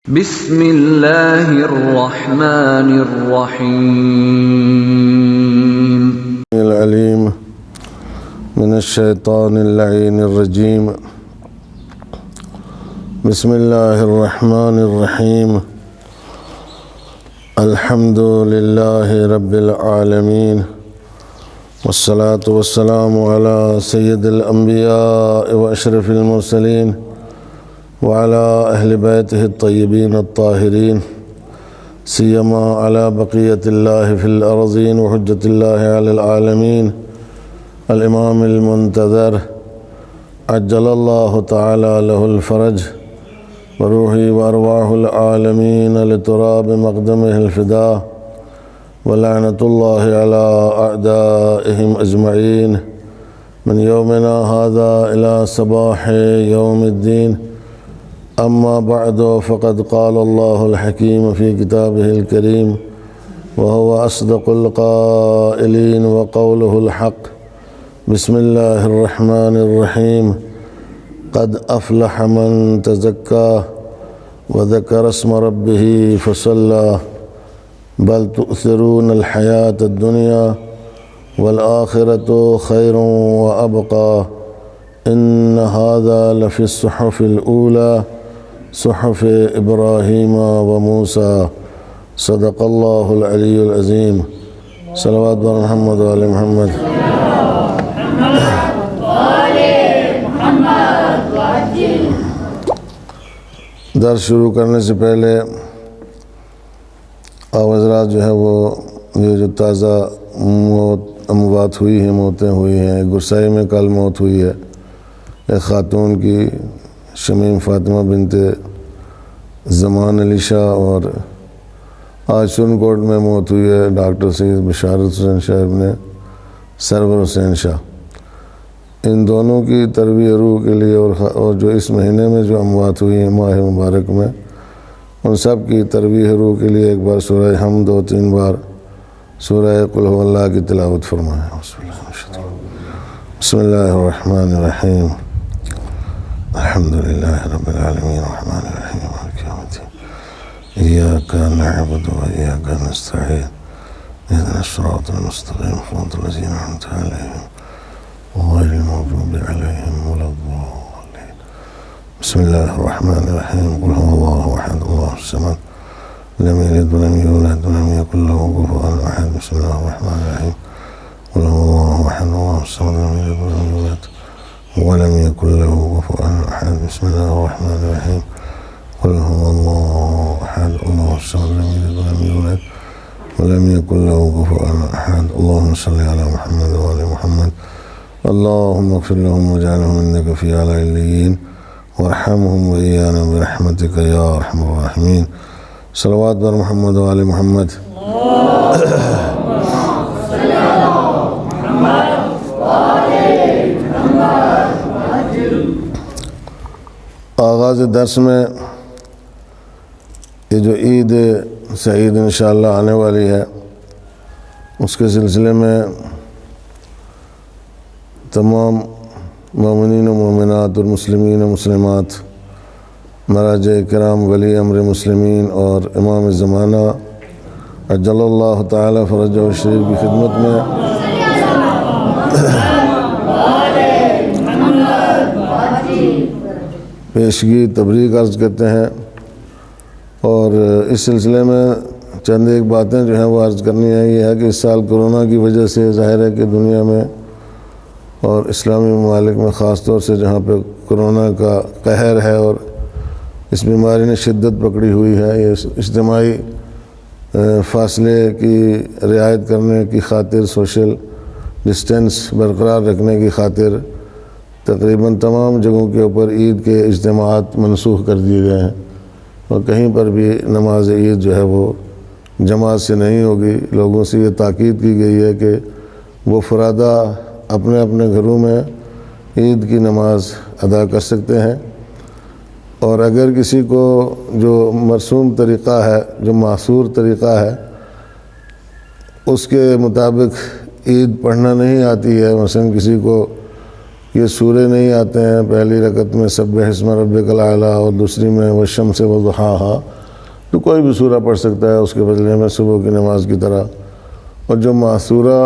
بسم اللہ الرحمن الرحیم العلیم من الشیطان اللعین الرجیم بسم اللہ الرحمن الرحیم الحمد للہ رب العالمین والصلاة والسلام علی سید الانبیاء واشرف المرسلین وعلى أهل بيته الطيبين الطاهرين سيما على بقية الله في الأرضين وحجة الله على العالمين الإمام المنتظر عجل الله تعالى له الفرج وروحي وأرواح العالمين لتراب مقدمه الفداء ولعنة الله على أعدائهم أجمعين من يومنا هذا إلى صباح يوم الدين. أما بعد فقد قال الله الحكيم في كتابه الكريم وهو أصدق القائلين وقوله الحق بسم الله الرحمن الرحيم قد أفلح من تزكى وذكر اسم ربه فصلى بل تؤثرون الحياة الدنيا والآخرة خير وأبقى إن هذا لفي الصحف الأولى صحف ابراہیم و موسیٰ صدق اللہ العلی العظیم. صلوات بر محمد و آل محمد. درس شروع کرنے سے پہلے آپ حضرات جو ہے وہ یہ جو تازہ اموات ہوئی ہیں، موتیں ہوئی ہیں، گرسائی میں کل موت ہوئی ہے ایک خاتون کی، شمیم فاطمہ بنت زمان علی شاہ، اور آج سن کوٹ میں موت ہوئی ہے ڈاکٹر سید بشارت حسین شاہ ابن سرور حسین شاہ. ان دونوں کی تربیت روح کے لیے اور جو اس مہینے میں جو اموات ہوئی ہیں ماہ مبارک میں، ان سب کی تربیت روح کے لیے ایک بار سورہ حمد و 3 بار سورہ قل هو اللہ کی تلاوت فرمائیں. بسم اللہ الرحمن الرحیم الحمد للہ رب العالمین الرحمن الرحیم مالک یوم الدین ایاک نعبد و ایاک نستعین اهدنا الصراط المستقیم صراط الذین انعمت علیہم غیر المغضوب علیہم ولا الضالین. بسم اللہ الرحمن الرحیم قل هو اللہ احد اللہ الصمد لم یلد ولم یولد ولم یکن له کفوا احد. بسم اللہ الرحمن الرحیم قل هو اللہ احد اللہ الصمد لم یلد ولم یولد ولم يكن له كفوا أحد. بسم الله الرحمن الرحيم قل هو الله أحد الله الصمد لم يلد ولم يولد ولم يكن له كفوا أحد. اللهم صل على محمد وآل محمد. اللهم اغفر لهم واجعلهم إنك في أعلى عليين وارحمهم وإيانا برحمتك يا أرحم الراحمين. صلوات بر محمد وآل محمد. آغاز درس میں یہ جو عید سعید انشاءاللہ آنے والی ہے، اس کے سلسلے میں تمام مومنین و مومنات اور مسلمین و مسلمات، مراجع کرام، ولی امر مسلمین اور امام زمانہ عجل اللہ تعالی فرجہ الشریف کی خدمت میں پیشگی تبریک عرض کرتے ہیں. اور اس سلسلے میں چند ایک باتیں جو ہیں وہ عرض کرنی ہے. یہ ہے کہ اس سال کرونا کی وجہ سے ظاہر ہے کہ دنیا میں اور اسلامی ممالک میں خاص طور سے جہاں پہ کرونا کا قہر ہے اور اس بیماری نے شدت پکڑی ہوئی ہے، یہ اجتماعی فاصلے کی رعایت کرنے کی خاطر، سوشل ڈسٹینس برقرار رکھنے کی خاطر تقریباً تمام جگہوں کے اوپر عید کے اجتماعات منسوخ کر دیے گئے ہیں، اور کہیں پر بھی نماز عید جو ہے وہ جماعت سے نہیں ہوگی. لوگوں سے یہ تاکید کی گئی ہے کہ وہ فرادہ اپنے اپنے گھروں میں عید کی نماز ادا کر سکتے ہیں، اور اگر کسی کو جو مرسوم طریقہ ہے، جو معصور طریقہ ہے، اس کے مطابق عید پڑھنا نہیں آتی ہے، مثلا کسی کو یہ سورے نہیں آتے ہیں پہلی رکعت میں سبح اسم ربک الاعلیٰ اور دوسری میں والشمس وضحاہا، تو کوئی بھی سورہ پڑھ سکتا ہے اس کے بدلے میں صبح کی نماز کی طرح۔ اور جو ماثورہ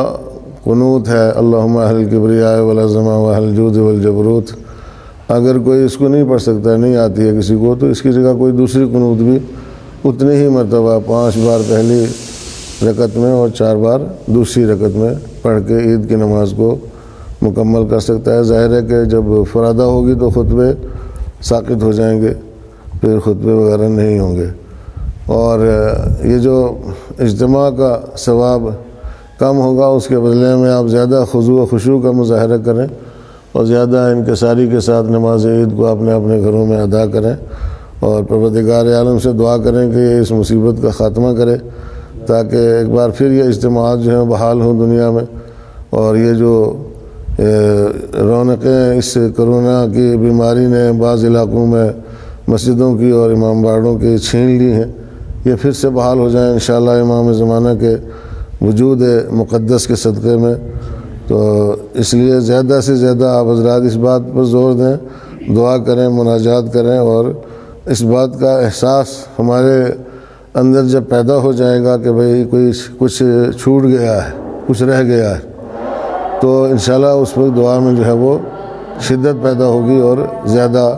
قنوت ہے اللہم اہل الکبریاء والعظمہ واہل الجود والجبروت، اگر کوئی اس کو نہیں پڑھ سکتا ہے، نہیں آتی ہے کسی کو، تو اس کی جگہ کوئی دوسری قنوت بھی اتنی ہی مرتبہ 5 بار پہلی رکعت میں اور 4 بار دوسری رکعت میں پڑھ کے عید کی نماز کو مکمل کر سکتا ہے۔ ظاہر ہے کہ جب فرادہ ہوگی تو خطبے ساقط ہو جائیں گے، پھر خطبے وغیرہ نہیں ہوں گے، اور یہ جو اجتماع کا ثواب کم ہوگا اس کے بدلے میں آپ زیادہ خضوع و خشوع کا مظاہرہ کریں اور زیادہ انکساری کے ساتھ نماز عید کو اپنے اپنے گھروں میں ادا کریں، اور پروردگار عالم سے دعا کریں کہ یہ اس مصیبت کا خاتمہ کرے، تاکہ ایک بار پھر یہ اجتماعات جو ہیں بحال ہوں دنیا میں، اور یہ جو رونقیں اس کرونا کی بیماری نے بعض علاقوں میں مسجدوں کی اور امام باڑوں کی چھین لی ہیں، یہ پھر سے بحال ہو جائیں انشاءاللہ امام زمانہ کے وجود مقدس کے صدقے میں۔ تو اس لیے زیادہ سے زیادہ آپ حضرات اس بات پر زور دیں، دعا کریں، مناجات کریں، اور اس بات کا احساس ہمارے اندر جب پیدا ہو جائے گا کہ بھئی کچھ چھوٹ گیا ہے، کچھ رہ گیا ہے، تو انشاءاللہ اس وقت دعا میں جو ہے وہ شدت پیدا ہوگی، اور زیادہ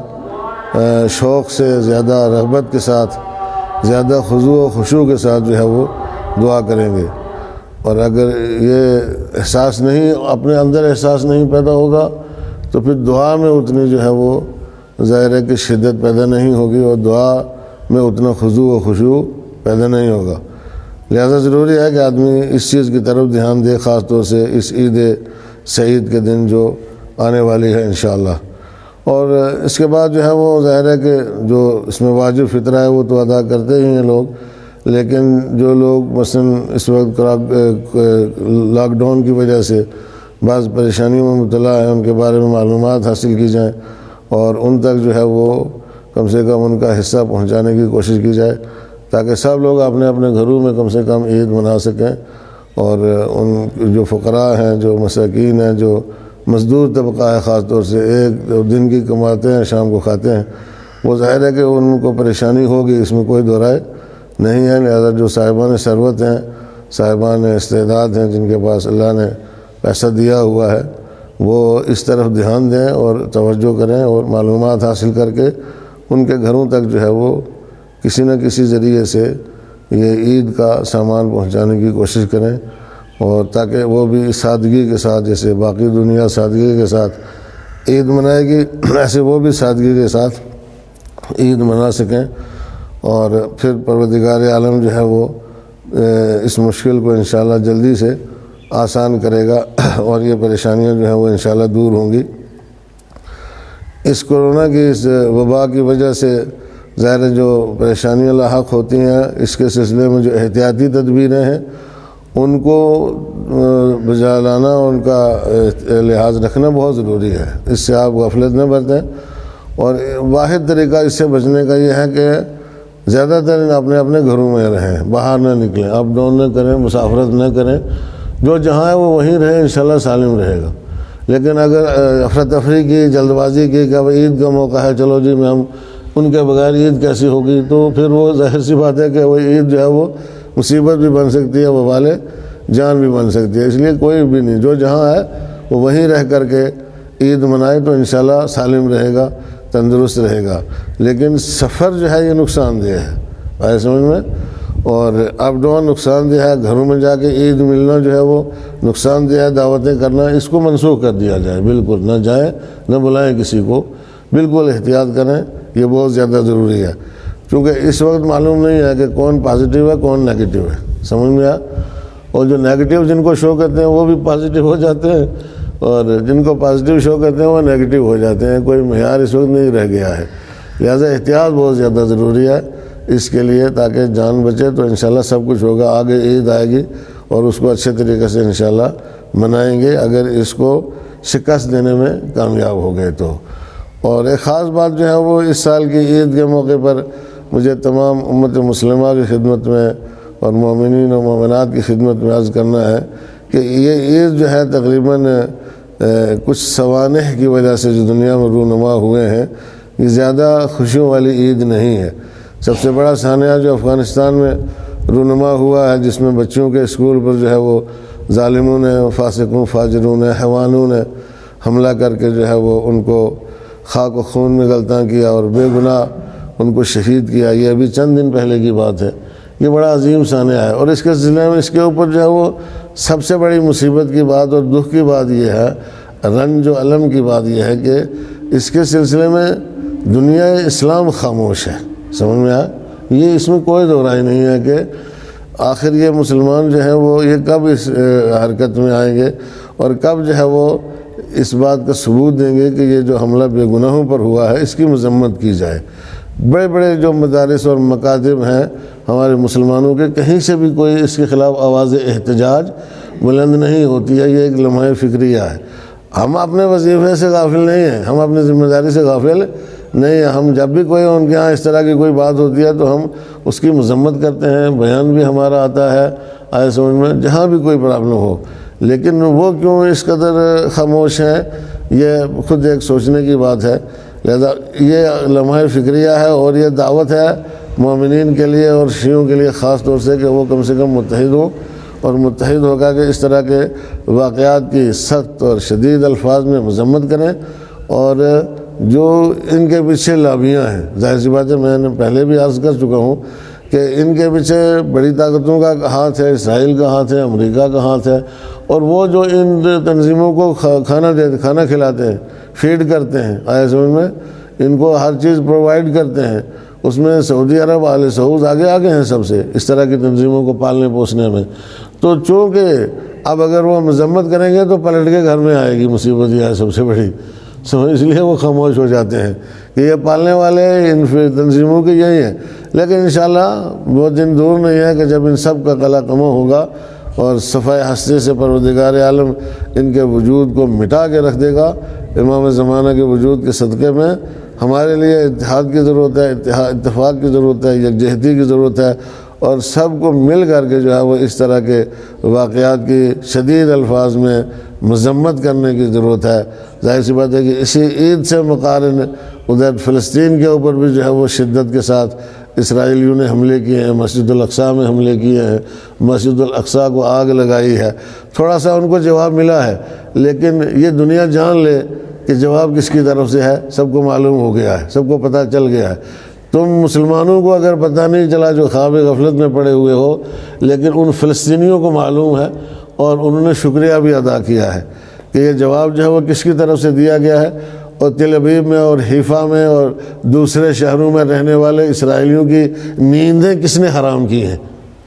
شوق سے، زیادہ رغبت کے ساتھ، زیادہ خضوع و خشوع کے ساتھ جو ہے وہ دعا کریں گے۔ اور اگر یہ احساس نہیں، اپنے اندر احساس نہیں پیدا ہوگا تو پھر دعا میں اتنی جو ہے وہ ظاہر ہے کہ شدت پیدا نہیں ہوگی، اور دعا میں اتنا خضوع و خشوع پیدا نہیں ہوگا۔ لہذا ضروری ہے کہ آدمی اس چیز کی طرف دھیان دے، خاص طور سے اس عید سعید کے دن جو آنے والی ہے انشاءاللہ۔ اور اس کے بعد جو ہے وہ ظاہر ہے کہ جو اس میں واجب فطرہ ہے وہ تو ادا کرتے ہی ہیں لوگ، لیکن جو لوگ مثلا اس وقت لاک ڈاؤن کی وجہ سے بعض پریشانیوں میں مبتلا ہیں، ان کے بارے میں معلومات حاصل کی جائیں، اور ان تک جو ہے وہ کم سے کم ان کا حصہ پہنچانے کی کوشش کی جائے، تاکہ سب لوگ اپنے اپنے گھروں میں کم سے کم عید منا سکیں، اور ان جو فقراء ہیں، جو مساکین ہیں، جو مزدور طبقہ ہے، خاص طور سے ایک دن کی کماتے ہیں شام کو کھاتے ہیں، وہ ظاہر ہے کہ ان کو پریشانی ہوگی، اس میں کوئی دو رائے نہیں ہے۔ لہذا جو صاحبان ثروت ہیں، صاحبان استعداد ہیں، جن کے پاس اللہ نے پیسہ دیا ہوا ہے، وہ اس طرف دھیان دیں اور توجہ کریں، اور معلومات حاصل کر کے ان کے گھروں تک جو ہے وہ کسی نہ کسی ذریعے سے یہ عید کا سامان پہنچانے کی کوشش کریں، اور تاکہ وہ بھی سادگی کے ساتھ، جیسے باقی دنیا سادگی کے ساتھ عید منائے گی، ایسے وہ بھی سادگی کے ساتھ عید منا سکیں، اور پھر پروردگار عالم جو ہے وہ اس مشکل کو انشاءاللہ جلدی سے آسان کرے گا، اور یہ پریشانیاں جو ہیں وہ انشاءاللہ دور ہوں گی۔ اس کورونا کی اس وبا کی وجہ سے ظاہر جو پریشانیاں لاحق ہوتی ہیں، اس کے سلسلے میں جو احتیاطی تدبیریں ہیں ان کو بجا لانا، ان کا لحاظ رکھنا بہت ضروری ہے۔ اس سے آپ غفلت نہ برتیں، اور واحد طریقہ اس سے بچنے کا یہ ہے کہ زیادہ تر اپنے اپنے گھروں میں رہیں، باہر نہ نکلیں، اپ ڈاؤن نہ کریں، مسافرت نہ کریں، جو جہاں ہے وہ وہیں رہے، انشاءاللہ سالم رہے گا۔ لیکن اگر افراتفری کی، جلد بازی کی کہ اب عید کا موقع ہے، چلو جی ہم ان کے بغیر عید کیسی ہوگی، تو پھر وہ ظاہر سی بات ہے کہ وہ عید جو ہے وہ مصیبت بھی بن سکتی ہے، وبال جان بھی بن سکتی ہے۔ اس لیے کوئی بھی نہیں، جو جہاں ہے وہ وہیں رہ کر کے عید منائے تو انشاءاللہ سالم رہے گا، تندرست رہے گا۔ لیکن سفر جو ہے یہ نقصان دہ ہے، آئے سمجھ میں، اور اپ ڈاؤن نقصان دہ ہے، گھروں میں جا کے عید ملنا جو ہے وہ نقصان دہ ہے، دعوتیں کرنا اس کو منسوخ کر دیا جائے، بالکل نہ جائیں، نہ بلائیں کسی کو، بالکل احتیاط کریں، یہ بہت زیادہ ضروری ہے، کیونکہ اس وقت معلوم نہیں ہے کہ کون پازیٹیو ہے کون نیگیٹیو ہے، سمجھ میں آیا؟ اور جو نیگیٹیو جن کو شو کرتے ہیں وہ بھی پازیٹیو ہو جاتے ہیں، اور جن کو پازیٹیو شو کرتے ہیں وہ نیگیٹیو ہو جاتے ہیں، کوئی معیار اس وقت نہیں رہ گیا ہے۔ لہٰذا احتیاط بہت زیادہ ضروری ہے اس کے لیے، تاکہ جان بچے تو انشاءاللہ سب کچھ ہوگا، آگے عید آئے گی اور اس کو اچھے طریقے سے انشاءاللہ منائیں گے، اگر اس کو شکست دینے میں کامیاب ہو گئے تو۔ اور ایک خاص بات جو ہے وہ اس سال کی عید کے موقع پر مجھے تمام امت مسلمہ کی خدمت میں اور مومنین و مومنات کی خدمت میں عرض کرنا ہے کہ یہ عید جو ہے تقریباً کچھ سوانح کی وجہ سے جو دنیا میں رونما ہوئے ہیں، یہ زیادہ خوشیوں والی عید نہیں ہے۔ سب سے بڑا سانحہ جو افغانستان میں رونما ہوا ہے، جس میں بچوں کے اسکول پر جو ہے وہ ظالموں نے، فاسقوں فاجروں نے، حیوانوں نے حملہ کر کے جو ہے وہ ان کو خاک و خون میں غلطاں کیا اور بے گناہ ان کو شہید کیا۔ یہ ابھی چند دن پہلے کی بات ہے۔ یہ بڑا عظیم سانحہ ہے، اور اس کے سلسلے میں اس کے اوپر جو ہے وہ سب سے بڑی مصیبت کی بات اور دکھ کی بات یہ ہے، رنج و الم کی بات یہ ہے کہ اس کے سلسلے میں دنیا اسلام خاموش ہے۔ سمجھ میں آیا؟ یہ اس میں کوئی دو رائے نہیں ہے کہ آخر یہ مسلمان جو ہیں وہ یہ کب اس حرکت میں آئیں گے اور کب جو ہے وہ اس بات کا ثبوت دیں گے کہ یہ جو حملہ بے گناہوں پر ہوا ہے اس کی مذمت کی جائے۔ بڑے بڑے جو مدارس اور مکاتب ہیں ہمارے مسلمانوں کے، کہیں سے بھی کوئی اس کے خلاف آواز احتجاج بلند نہیں ہوتی ہے۔ یہ ایک لمحہ فکریہ ہے۔ ہم اپنے وظیفے سے غافل نہیں ہیں، ہم اپنی ذمہ داری سے غافل نہیں ہیں۔ ہم جب بھی کوئی ان کے ہاں اس طرح کی کوئی بات ہوتی ہے تو ہم اس کی مذمت کرتے ہیں، بیان بھی ہمارا آتا ہے آئے سمجھ میں، جہاں بھی کوئی پرابلم ہو۔ لیکن وہ کیوں اس قدر خاموش ہیں، یہ خود ایک سوچنے کی بات ہے۔ لہذا یہ لمحہ فکریہ ہے، اور یہ دعوت ہے مومنین کے لیے اور شیعوں کے لیے خاص طور سے کہ وہ کم سے کم متحد ہوں، اور متحد ہو کر کے اس طرح کے واقعات کی سخت اور شدید الفاظ میں مذمت کریں۔ اور جو ان کے پیچھے لابیاں ہیں، ظاہر سی بات ہے، میں نے پہلے بھی عرض کر چکا ہوں کہ ان کے پیچھے بڑی طاقتوں کا ہاتھ ہے، اسرائیل کا ہاتھ ہے، امریکہ کا ہاتھ ہے، اور وہ جو ان تنظیموں کو کھانا کھلاتے ہیں، فیڈ کرتے ہیں، آئے سمجھ میں، ان کو ہر چیز پرووائڈ کرتے ہیں۔ اس میں سعودی عرب، آل سعود آگے ہیں سب سے اس طرح کی تنظیموں کو پالنے پوسنے میں۔ تو چونکہ اب اگر وہ مذمت کریں گے تو پلٹ کے گھر میں آئے گی مصیبت، یہ ہے سب سے بڑی، اس لیے وہ خاموش ہو جاتے ہیں کہ یہ پالنے والے ان تنظیموں کے یہی ہیں۔ لیکن انشاءاللہ وہ دن دور نہیں ہے کہ جب ان سب کا قلع کمع ہوگا اور صفحۂ ہستی سے پروردگار عالم ان کے وجود کو مٹا کے رکھ دے گا۔ امام زمانہ کے وجود کے صدقے میں ہمارے لیے اتحاد کی ضرورت ہے، اتفاق کی ضرورت ہے، یکجہتی کی ضرورت ہے، اور سب کو مل کر کے جو ہے وہ اس طرح کے واقعات کی شدید الفاظ میں مذمت کرنے کی ضرورت ہے۔ ظاہر سی بات ہے کہ اسی عید سے مقارن ادھر فلسطین کے اوپر بھی جو ہے وہ شدت کے ساتھ اسرائیلیوں نے حملے کیے ہیں، مسجد الاقصیٰ میں حملے کیے ہیں، مسجد الاقصیٰ کو آگ لگائی ہے۔ تھوڑا سا ان کو جواب ملا ہے، لیکن یہ دنیا جان لے کہ جواب کس کی طرف سے ہے، سب کو معلوم ہو گیا ہے، سب کو پتہ چل گیا ہے۔ تم مسلمانوں کو اگر پتہ نہیں چلا جو خواب غفلت میں پڑے ہوئے ہو، لیکن ان فلسطینیوں کو معلوم ہے، اور انہوں نے شکریہ بھی ادا کیا ہے کہ یہ جواب جو ہے وہ کس کی طرف سے دیا گیا ہے۔ اور تل ابیب میں اور حیفا میں اور دوسرے شہروں میں رہنے والے اسرائیلیوں کی نیندیں کس نے حرام کی ہیں،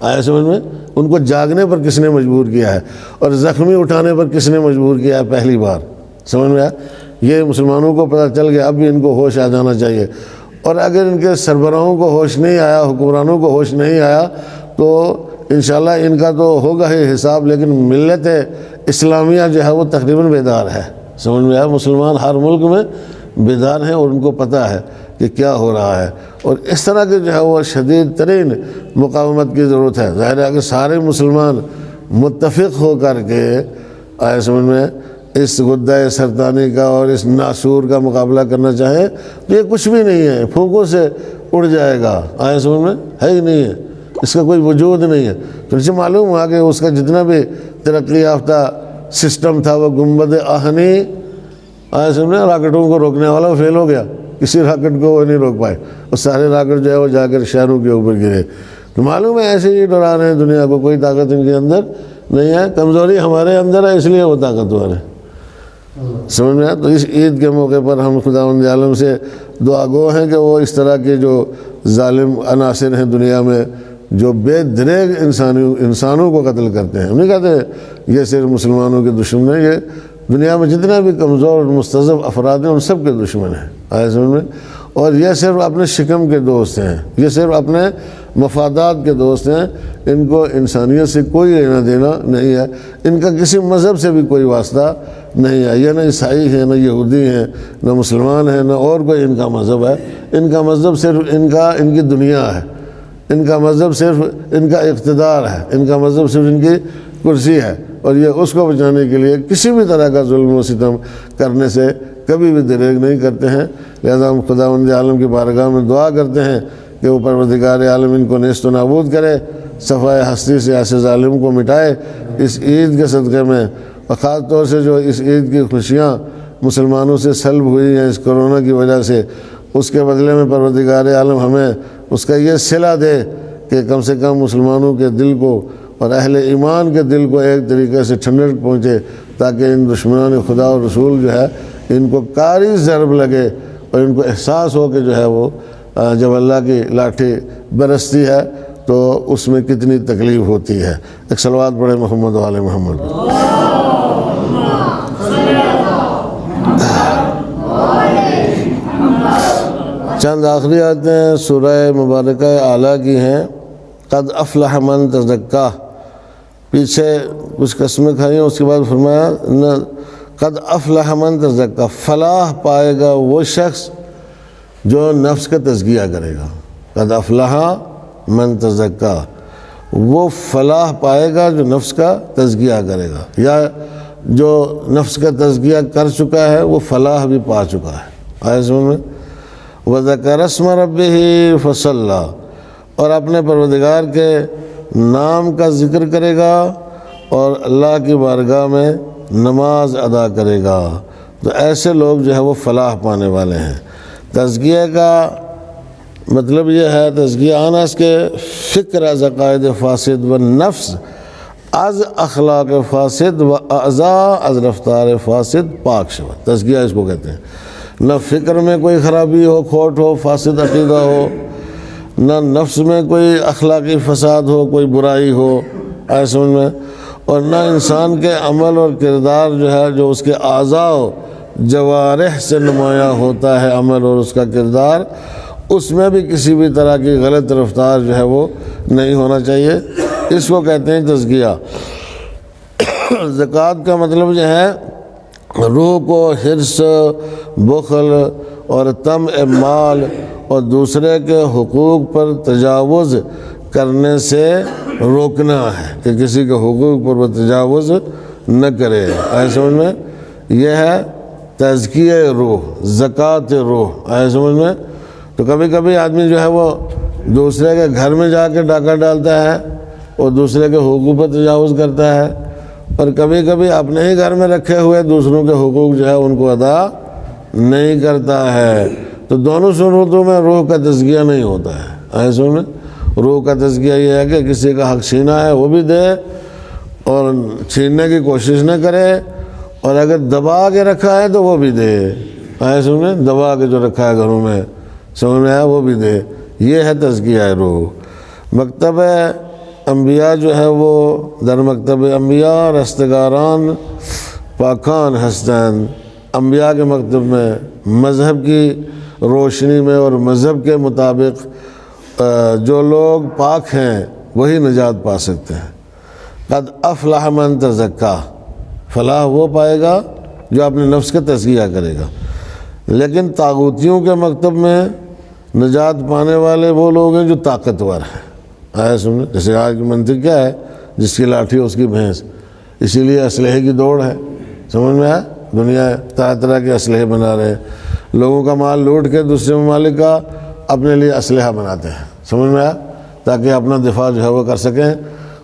آیا سمجھ میں؟ ان کو جاگنے پر کس نے مجبور کیا ہے، اور زخمی اٹھانے پر کس نے مجبور کیا ہے پہلی بار، سمجھ میں آیا؟ یہ مسلمانوں کو پتہ چل گیا، اب بھی ان کو ہوش آ جانا چاہیے۔ اور اگر ان کے سربراہوں کو ہوش نہیں آیا، حکمرانوں کو ہوش نہیں آیا، تو انشاءاللہ ان کا تو ہوگا ہی حساب، لیکن ملت اسلامیہ جو ہے وہ تقریباً بیدار ہے، سمجھ میں آیا؟ مسلمان ہر ملک میں بیدار ہیں، اور ان کو پتہ ہے کہ کیا ہو رہا ہے، اور اس طرح کے جو ہے وہ شدید ترین مقاومت کی ضرورت ہے۔ ظاہر ہے کہ سارے مسلمان متفق ہو کر کے آئے سمجھ میں اس غدہ سرطانی کا اور اس ناسور کا مقابلہ کرنا چاہیں تو یہ کچھ بھی نہیں ہے، پھونکوں سے اڑ جائے گا، آئے سمجھ میں، ہے ہی نہیں ہے، اس کا کوئی وجود نہیں ہے۔ تو اسے معلوم ہوا کہ اس کا جتنا بھی ترقی یافتہ سسٹم تھا وہ گنبد آہنی، آئے سمجھ میں، راکٹوں کو روکنے والا فیل ہو گیا، کسی راکٹ کو وہ نہیں روک پائے، اور سارے راکٹ جو ہے وہ جا کر شہروں کے اوپر گرے۔ تو معلوم ہے ایسے ہی ڈرا رہے ہیں دنیا کو، کوئی طاقت ان کے اندر نہیں ہے، کمزوری ہمارے اندر ہے، اس لیے وہ طاقتور ہے، سمجھ میں آیا؟ تو اس عید کے موقع پر ہم خداوند عالم سے دعا گو ہیں کہ وہ اس طرح کے جو ظالم عناصر ہیں دنیا میں جو بے دریغ انسانوں کو قتل کرتے ہیں، ہم نہیں کہتے یہ صرف مسلمانوں کے دشمن ہیں، یہ دنیا میں جتنا بھی کمزور اور مستضعف افراد ہیں ان سب کے دشمن ہیں، آئے سمجھ میں؟ اور یہ صرف اپنے شکم کے دوست ہیں، یہ صرف اپنے مفادات کے دوست ہیں، ان کو انسانیت سے کوئی لینا دینا نہیں ہے، ان کا کسی مذہب سے بھی کوئی واسطہ نہیں ہے، یہ نہ عیسائی ہیں، نہ یہودی ہیں، نہ مسلمان ہیں، نہ اور کوئی ان کا مذہب ہے۔ ان کا مذہب صرف ان کی دنیا ہے، ان کا مذہب صرف ان کا اقتدار ہے، ان کا مذہب صرف ان کی کرسی ہے، اور یہ اس کو بچانے کے لیے کسی بھی طرح کا ظلم و ستم کرنے سے کبھی بھی دریغ نہیں کرتے ہیں۔ لہذا ہم خداوند عالم کی بارگاہ میں دعا کرتے ہیں کہ وہ پروردگار عالم ان کو نیست و نابود کرے، صفائے ہستی سے ایسے ظالم کو مٹائے اس عید کے صدقے میں، اور خاص طور سے جو اس عید کی خوشیاں مسلمانوں سے سلب ہوئی ہیں اس کرونا کی وجہ سے، اس کے بدلے میں پروردگار عالم ہمیں اس کا یہ صلہ دے کہ کم سے کم مسلمانوں کے دل کو اور اہل ایمان کے دل کو ایک طریقے سے ٹھنڈک پہنچے، تاکہ ان دشمنان خدا اور رسول جو ہے ان کو کاری ضرب لگے اور ان کو احساس ہو کہ جو ہے وہ جب اللہ کی لاٹھی برستی ہے تو اس میں کتنی تکلیف ہوتی ہے۔ ایک صلوات پڑھے محمد و آل محمد۔ چند آخری آیتیں سورہ مبارکہ اعلیٰ کی ہیں۔ قد افلح من تزکا، پیچھے کچھ قسمیں کھائی ہیں، اس کے بعد فرمایا قد افلح من تزکا، فلاح پائے گا وہ شخص جو نفس کا تزکیہ کرے گا۔ قد افلح من تزکا، وہ فلاح پائے گا جو نفس کا تزکیہ کرے گا، یا جو نفس کا تزکیہ کر چکا ہے وہ فلاح بھی پا چکا ہے۔ آئے سمجھ میں؟ وَذَكَرَ اسْمَ رَبِّهِ فَصَلَّى، اور اپنے پروردگار کے نام کا ذکر کرے گا اور اللہ کی بارگاہ میں نماز ادا کرے گا، تو ایسے لوگ جو ہے وہ فلاح پانے والے ہیں۔ تزکیہ کا مطلب یہ ہے، تزکیہ آنا اس کے فکر از عقائد فاسد و نفس از اخلاق فاسد و اعضاء از رفتار فاسد پاک شود، تزکیہ اس کو کہتے ہیں۔ نہ فکر میں کوئی خرابی ہو، کھوٹ ہو، فاسد عقیدہ ہو، نہ نفس میں کوئی اخلاقی فساد ہو، کوئی برائی ہو، ایسے سمجھ میں، اور نہ انسان کے عمل اور کردار جو ہے جو اس کے اعضاء و جوارح سے نمایاں ہوتا ہے عمل اور اس کا کردار، اس میں بھی کسی بھی طرح کی غلط رفتار جو ہے وہ نہیں ہونا چاہیے، اس کو کہتے ہیں تزکیہ۔ زکوٰۃ کا مطلب جو ہے روح کو حرص، بخل اور طمع مال اور دوسرے کے حقوق پر تجاوز کرنے سے روکنا ہے، کہ کسی کے حقوق پر وہ تجاوز نہ کرے، ایسے سمجھ میں، یہ ہے تزکیہ روح، زکوٰۃ روح، ایسے سمجھ میں۔ تو کبھی کبھی آدمی جو ہے وہ دوسرے کے گھر میں جا کے ڈاکہ ڈالتا ہے اور دوسرے کے حقوق پر تجاوز کرتا ہے، اور کبھی کبھی اپنے ہی گھر میں رکھے ہوئے دوسروں کے حقوق جو ہے ان کو ادا نہیں کرتا ہے، تو دونوں صورتوں میں روح کا تزکیہ نہیں ہوتا ہے، ایسے میں روح کا تزکیہ یہ ہے کہ کسی کا حق چھینا ہے وہ بھی دے اور چھیننے کی کوشش نہ کرے، اور اگر دبا کے رکھا ہے تو وہ بھی دے، ایسے میں دبا کے جو رکھا ہے گھروں میں سمجھ میں آیا وہ بھی دے، یہ ہے تزکیہ روح۔ مکتب انبیاء جو ہے وہ در مکتب انبیاء رستگاران پاکان ہستند، انبیاء کے مکتب میں مذہب کی روشنی میں اور مذہب کے مطابق جو لوگ پاک ہیں وہی نجات پا سکتے ہیں۔ قد افلح من تزکا، فلاح وہ پائے گا جو اپنے نفس کا تزکیہ کرے گا، لیکن طاغوتیوں کے مکتب میں نجات پانے والے وہ لوگ ہیں جو طاقتور ہیں، آیا سمجھے؟ جیسے آج کی منطق کیا ہے، جس کی لاٹھی اس کی بھینس، اسی لیے اسلحے کی دوڑ ہے، سمجھ میں آیا؟ دنیا طرح طرح کے اسلحے بنا رہے ہیں، لوگوں کا مال لوٹ کے دوسرے ممالک کا اپنے لیے اسلحہ بناتے ہیں، سمجھ میں آیا؟ تاکہ اپنا دفاع جو ہے وہ کر سکیں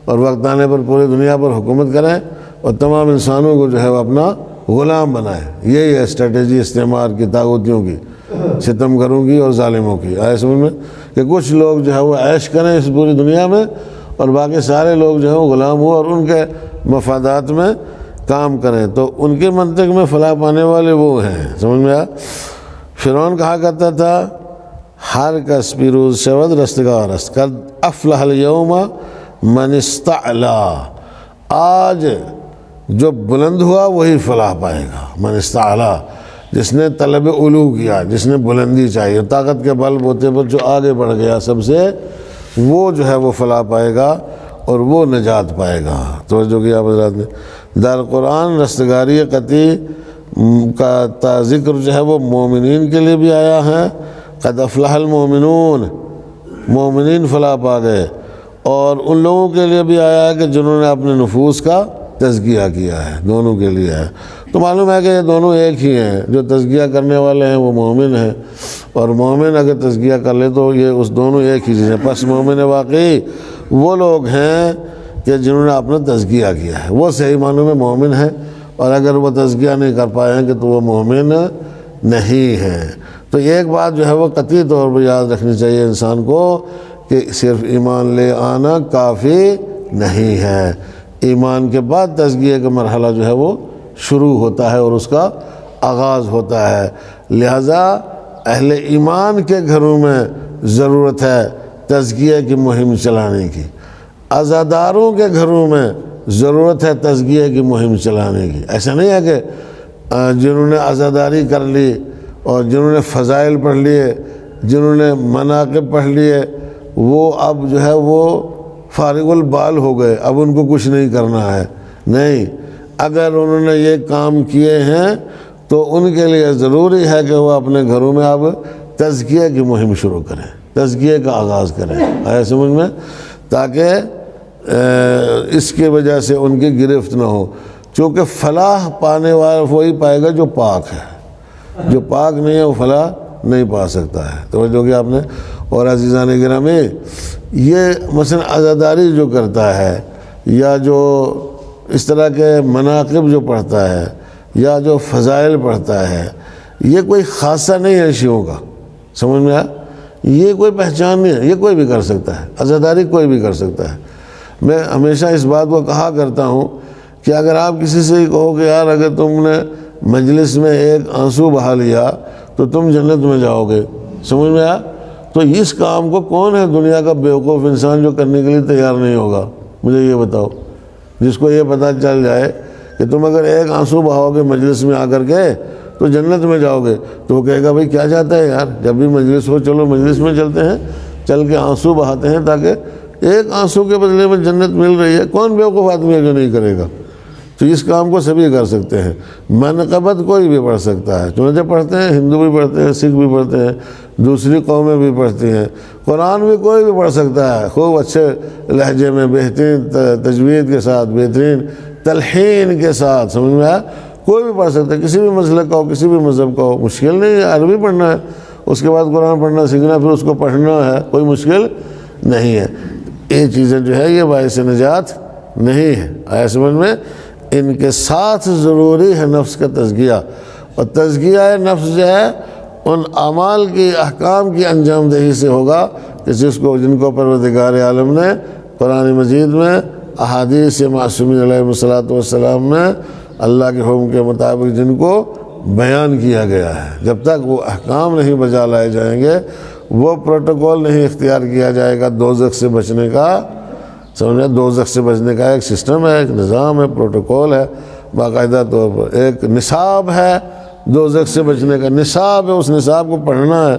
اور وقت آنے پر پوری دنیا پر حکومت کریں اور تمام انسانوں کو جو ہے وہ اپنا غلام بنائیں۔ یہی ہے اسٹریٹجی استعمار کی، طاغوتیوں کی، ستم گروں کی اور ظالموں کی، آئے سمجھ میں، کہ کچھ لوگ جو ہے وہ عیش کریں اس پوری دنیا میں اور باقی سارے لوگ جو ہیں وہ غلام ہو اور ان کے مفادات میں کام کریں، تو ان کے منطق میں فلاح پانے والے وہ ہیں، سمجھ میں آیا؟ فرعون کہا کرتا تھا ہر کس پیروز شود رستگار است، قد افلح الیوم من استعلا، آج جو بلند ہوا وہی فلاح پائے گا، من استعلا، جس نے طلب علو کیا، جس نے بلندی چاہیے، طاقت کے بل بوتے پر جو آگے بڑھ گیا سب سے، وہ جو ہے وہ فلاح پائے گا اور وہ نجات پائے گا۔ توجہ کیا حضرات نے؟ در قرآن رستگاری قطعی کا ذکر جو ہے وہ مومنین کے لیے بھی آیا ہے، قد افلح المومنون، مومنین فلاح پا گئے، اور ان لوگوں کے لیے بھی آیا ہے کہ جنہوں نے اپنے نفوس کا تزکیہ کیا ہے، دونوں کے لیے ہے۔ تو معلوم ہے کہ یہ دونوں ایک ہی ہیں، جو تزکیہ کرنے والے ہیں وہ مومن ہیں، اور مومن اگر تزکیہ کر لے تو یہ اس دونوں ایک ہی چیز ہے۔ پس مومن واقعی وہ لوگ ہیں کہ جنہوں نے اپنا تزکیہ کیا ہے، وہ صحیح معنوں میں مومن ہے، اور اگر وہ تزکیہ نہیں کر پائیں گے تو وہ مومن نہیں ہے۔ تو ایک بات جو ہے وہ قطعی طور پر یاد رکھنی چاہیے انسان کو کہ صرف ایمان لے آنا کافی نہیں ہے، ایمان کے بعد تزکیے کا مرحلہ جو ہے وہ شروع ہوتا ہے اور اس کا آغاز ہوتا ہے۔ لہذا اہل ایمان کے گھروں میں ضرورت ہے تزکیے کی مہم چلانے کی، عزاداروں کے گھروں میں ضرورت ہے تزکیے کی مہم چلانے کی۔ ایسا نہیں ہے کہ جنہوں نے عزاداری کر لی اور جنہوں نے فضائل پڑھ لیے، جنہوں نے مناقب پڑھ لیے، وہ اب جو ہے وہ فارغ البال ہو گئے، اب ان کو کچھ نہیں کرنا ہے۔ نہیں، اگر انہوں نے یہ کام کیے ہیں تو ان کے لیے ضروری ہے کہ وہ اپنے گھروں میں اب تزکیے کی مہم شروع کریں، تزکیے کا آغاز کریں، آیا سمجھ میں، تاکہ اس کی وجہ سے ان کی گرفت نہ ہو۔ چونکہ فلاح پانے والا وہی پائے گا جو پاک ہے، جو پاک نہیں ہے وہ فلاح نہیں پا سکتا ہے۔ توجہ کہ آپ نے۔ اور عزیزان گرامی، یہ مثلا عزاداری جو کرتا ہے یا جو اس طرح کے مناقب جو پڑھتا ہے یا جو فضائل پڑھتا ہے، یہ کوئی خاصہ نہیں ہے شیعوں کا، سمجھ میں آیا؟ یہ کوئی پہچان نہیں ہے، یہ کوئی بھی کر سکتا ہے، عزاداری کوئی بھی کر سکتا ہے۔ میں ہمیشہ اس بات کو کہا کرتا ہوں کہ اگر آپ کسی سے کہو کہ یار اگر تم نے مجلس میں ایک آنسو بہا لیا تو تم جنت میں جاؤ گے، سمجھ میں آیا؟ تو اس کام کو کون ہے دنیا کا بیوقوف انسان جو کرنے کے لیے تیار نہیں ہوگا؟ مجھے یہ بتاؤ، جس کو یہ پتہ چل جائے کہ تم اگر ایک آنسو بہاؤ گے مجلس میں آ کر کے تو جنت میں جاؤ گے، تو وہ کہے گا بھائی کیا چاہتا ہے یار، جب بھی مجلس ہو چلو مجلس میں چلتے ہیں، چل کے آنسو بہاتے ہیں تاکہ ایک آنسو کے بدلے میں جنت مل رہی ہے۔ کون بیوقوف آدمی ہے جو نہیں کرے گا؟ تو اس کام کو سبھی کر سکتے ہیں، منقبت کوئی بھی پڑھ سکتا ہے، چنانچہ پڑھتے ہیں، ہندو بھی پڑھتے ہیں، سکھ بھی پڑھتے ہیں، دوسری قومیں بھی پڑھتی ہیں، قرآن بھی کوئی بھی پڑھ سکتا ہے، خوب اچھے لہجے میں، بہترین تجوید کے ساتھ، بہترین تلحین کے ساتھ، سمجھ میں آیا؟ کوئی بھی پڑھ سکتا ہے، کسی بھی مسلک کا ہو، کسی بھی مذہب کا ہو، مشکل نہیں ہے، عربی پڑھنا ہے، اس کے بعد قرآن پڑھنا سیکھنا، پھر اس کو پڑھنا ہے، کوئی مشکل نہیں ہے۔ یہ چیزیں جو ہے یہ باعث نجات نہیں ہے، آیا سمجھ میں؟ ان کے ساتھ ضروری ہے نفس کا تزکیہ، اور تزکیہ نفس جو ہے ان اعمال کی احکام کی انجام دہی سے ہوگا کہ جن کو پروردگار عالم نے قرآن مجید میں، احادیث معصومین علیہ السلام نے اللہ کے حکم کے مطابق جن کو بیان کیا گیا ہے، جب تک وہ احکام نہیں بجا لائے جائیں گے، وہ پروٹوکول نہیں اختیار کیا جائے گا دوزخ سے بچنے کا، سمجھے؟ دوزخ سے بچنے کا ایک سسٹم ہے، ایک نظام ہے، پروٹوکول ہے، باقاعدہ طور پر ایک نصاب ہے دوزخ سے بچنے کا، نصاب ہے، اس نصاب کو پڑھنا ہے،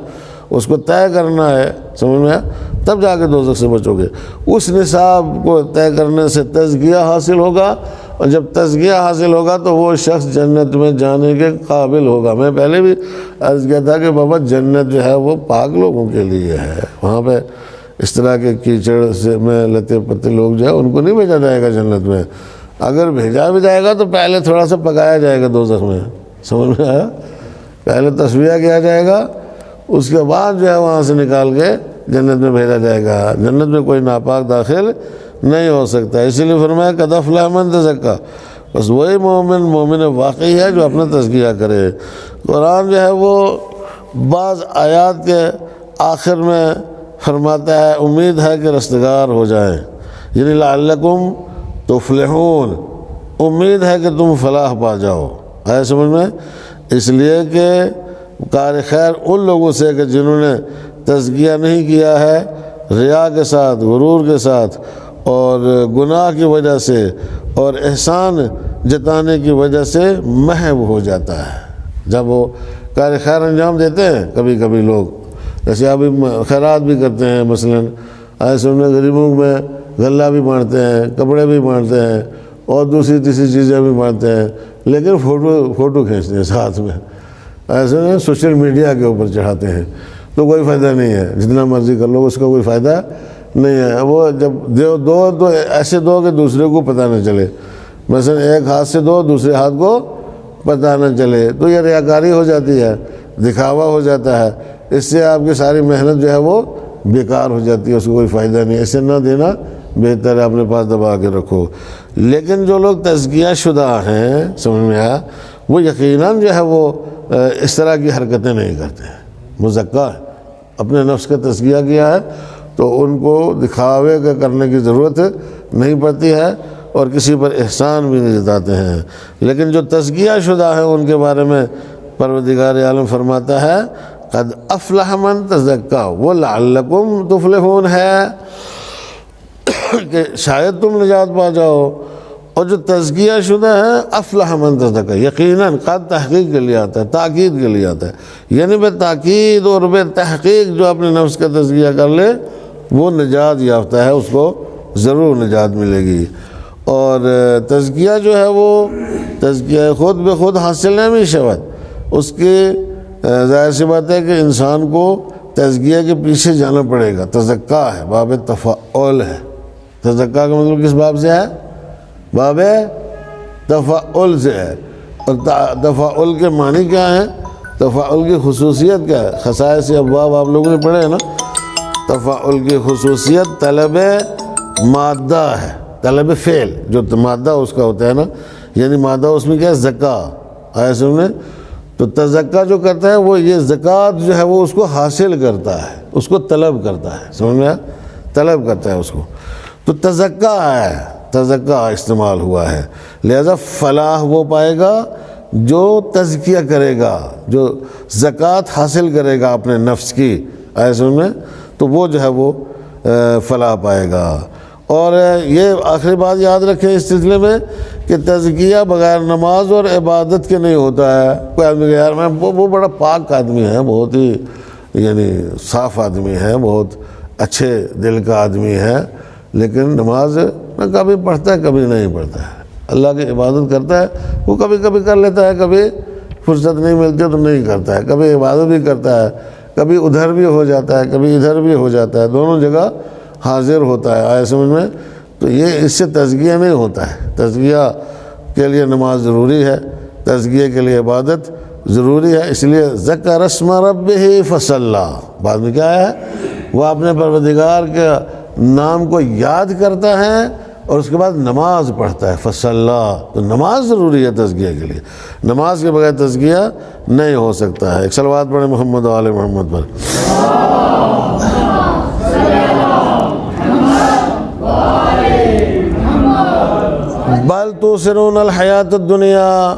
اس کو طے کرنا ہے، سمجھ میں؟ تب جا کے دوزخ سے بچو گے۔ اس نصاب کو طے کرنے سے تزکیہ حاصل ہوگا، اور جب تزکیہ حاصل ہوگا تو وہ شخص جنت میں جانے کے قابل ہوگا۔ میں پہلے بھی عرض کیا تھا کہ بابا جنت جو ہے وہ پاک لوگوں کے لیے ہے، وہاں پہ اس طرح کے کیچڑ سے میں لتے پتے لوگ جو ہے ان کو نہیں بھیجا جائے گا جنت میں۔ اگر بھیجا بھی جائے گا تو پہلے تھوڑا سا پکایا جائے گا دوزخ میں، سمجھ میں آیا؟ پہلے تصفیہ کیا جائے گا، اس کے بعد جو ہے وہاں سے نکال کے جنت میں بھیجا جائے گا۔ جنت میں کوئی ناپاک داخل نہیں ہو سکتا، اسی لیے فرمایا قد افلح من تزکیٰ، بس وہی مومن واقعی ہے جو اپنا تزکیہ کرے۔ قرآن جو ہے وہ بعض آیات کے آخر میں فرماتا ہے امید ہے کہ رستگار ہو جائیں، یعنی لعلکم تفلحون، امید ہے کہ تم فلاح پا جاؤ، ہے سمجھ میں؟ اس لیے کہ کار خیر ان لوگوں سے کہ جنہوں نے تزکیہ نہیں کیا ہے، ریا کے ساتھ، غرور کے ساتھ اور گناہ کی وجہ سے اور احسان جتانے کی وجہ سے محو ہو جاتا ہے۔ جب وہ کار خیر انجام دیتے ہیں کبھی کبھی لوگ، جیسے ابھی خیرات بھی کرتے ہیں، مثلا ایسے میں غریبوں میں غلہ بھی بانٹتے ہیں، کپڑے بھی بانٹتے ہیں اور دوسری تیسری چیزیں بھی بانٹتے ہیں، لیکن فوٹو کھینچتے ہیں ساتھ میں، ایسے میں سوشل میڈیا کے اوپر چڑھاتے ہیں، تو کوئی فائدہ نہیں ہے، جتنا مرضی کر لو اس کا کوئی فائدہ نہیں ہے۔ وہ جب دو تو ایسے دو کہ دوسرے کو پتہ نہ چلے، مثلا ایک ہاتھ سے دو، دوسرے ہاتھ کو پتہ نہ چلے، تو یہ ریاکاری ہو جاتی ہے، دکھاوا ہو جاتا ہے، اس سے آپ کی ساری محنت جو ہے وہ بیکار ہو جاتی ہے، اس کو کوئی فائدہ نہیں، ایسے نہ دینا بہتر ہے، اپنے پاس دبا کے رکھو۔ لیکن جو لوگ تزکیہ شدہ ہیں، سمجھ میں آیا، وہ یقیناً جو ہے وہ اس طرح کی حرکتیں نہیں کرتے ہیں، مزکہ ہے، اپنے نفس کا تزکیہ کیا ہے تو ان کو دکھاوے کا کرنے کی ضرورت نہیں پڑتی ہے اور کسی پر احسان بھی نہیں جتاتے ہیں۔ لیکن جو تزکیہ شدہ ہیں ان کے بارے میں پروردگار عالم فرماتا ہے قد افلح من تزکا ولعلکم تفلحون ہے کہ شاید تم نجات پا جاؤ۔ اور جو تزکیہ شدہ ہے افلح من تزکا، یقیناً قد تحقیق کے لیے آتا ہے، تاکید کے لیے آتا ہے، یعنی بے تاکید اور بے تحقیق جو اپنے نفس کا تزکیہ کر لے وہ نجات یافتہ ہے، اس کو ضرور نجات ملے گی۔ اور تزکیہ جو ہے وہ تزکیہ خود بے خود حاصل نہیں شود، اس کی ظاہر سی بات ہے کہ انسان کو تزکیہ کے پیچھے جانا پڑے گا۔ تزکا ہے، باب تفعول ہے، تزکا کا مطلب کس باب سے ہے؟ باب تفعول سے ہے۔ اور تفعول کے معنی کیا ہے؟ تفعول کی خصوصیت کیا ہے؟ خصائص ابواب آپ لوگوں نے پڑھے ہیں نا۔ تفعول کی خصوصیت طلب مادہ ہے، طلب فعل، جو مادہ اس کا ہوتا ہے نا، یعنی مادہ اس میں کیا ہے؟ زکا آیا سمجھے؟ تو تزکا جو کرتا ہے وہ یہ زکوٰۃ جو ہے وہ اس کو حاصل کرتا ہے، اس کو طلب کرتا ہے، سمجھ میں آیا؟ طلب کرتا ہے اس کو، تو تزکا ہے، تزکا استعمال ہوا ہے، لہذا فلاح وہ پائے گا جو تزکیہ کرے گا، جو زکوٰۃ حاصل کرے گا اپنے نفس کی، آیا سمجھ میں؟ تو وہ جو ہے وہ فلاح پائے گا۔ اور یہ آخری بات یاد رکھیں اس سلسلے میں کہ تزکیہ بغیر نماز اور عبادت کے نہیں ہوتا ہے۔ کوئی آدمی کہ یار میں وہ بڑا پاک آدمی ہے، بہت ہی یعنی صاف آدمی ہے، بہت اچھے دل کا آدمی ہے، لیکن نماز کبھی پڑھتا ہے کبھی نہیں پڑھتا ہے، اللہ کی عبادت کرتا ہے، وہ کبھی کبھی کر لیتا ہے، کبھی فرصت نہیں ملتی تو نہیں کرتا ہے، کبھی عبادت بھی کرتا ہے، کبھی ادھر بھی ہو جاتا ہے، کبھی ادھر بھی ہو جاتا ہے، دونوں جگہ حاضر ہوتا ہے، آئے سمجھ میں؟ تو یہ اس سے تزکیہ نہیں ہوتا ہے۔ تزکیہ کے لیے نماز ضروری ہے، تزکیہ کے لیے عبادت ضروری ہے، اس لیے ذکر اسم ربہ فصلی، بعد میں کیا ہے؟ وہ اپنے پروردگار کے نام کو یاد کرتا ہے اور اس کے بعد نماز پڑھتا ہے، فصلی، تو نماز ضروری ہے تزکیہ کے لیے، نماز کے بغیر تزکیہ نہیں ہو سکتا ہے۔ ایک صلوات پڑھیں محمد و آل محمد پر۔ بل تؤثرون الحیات الدنیا،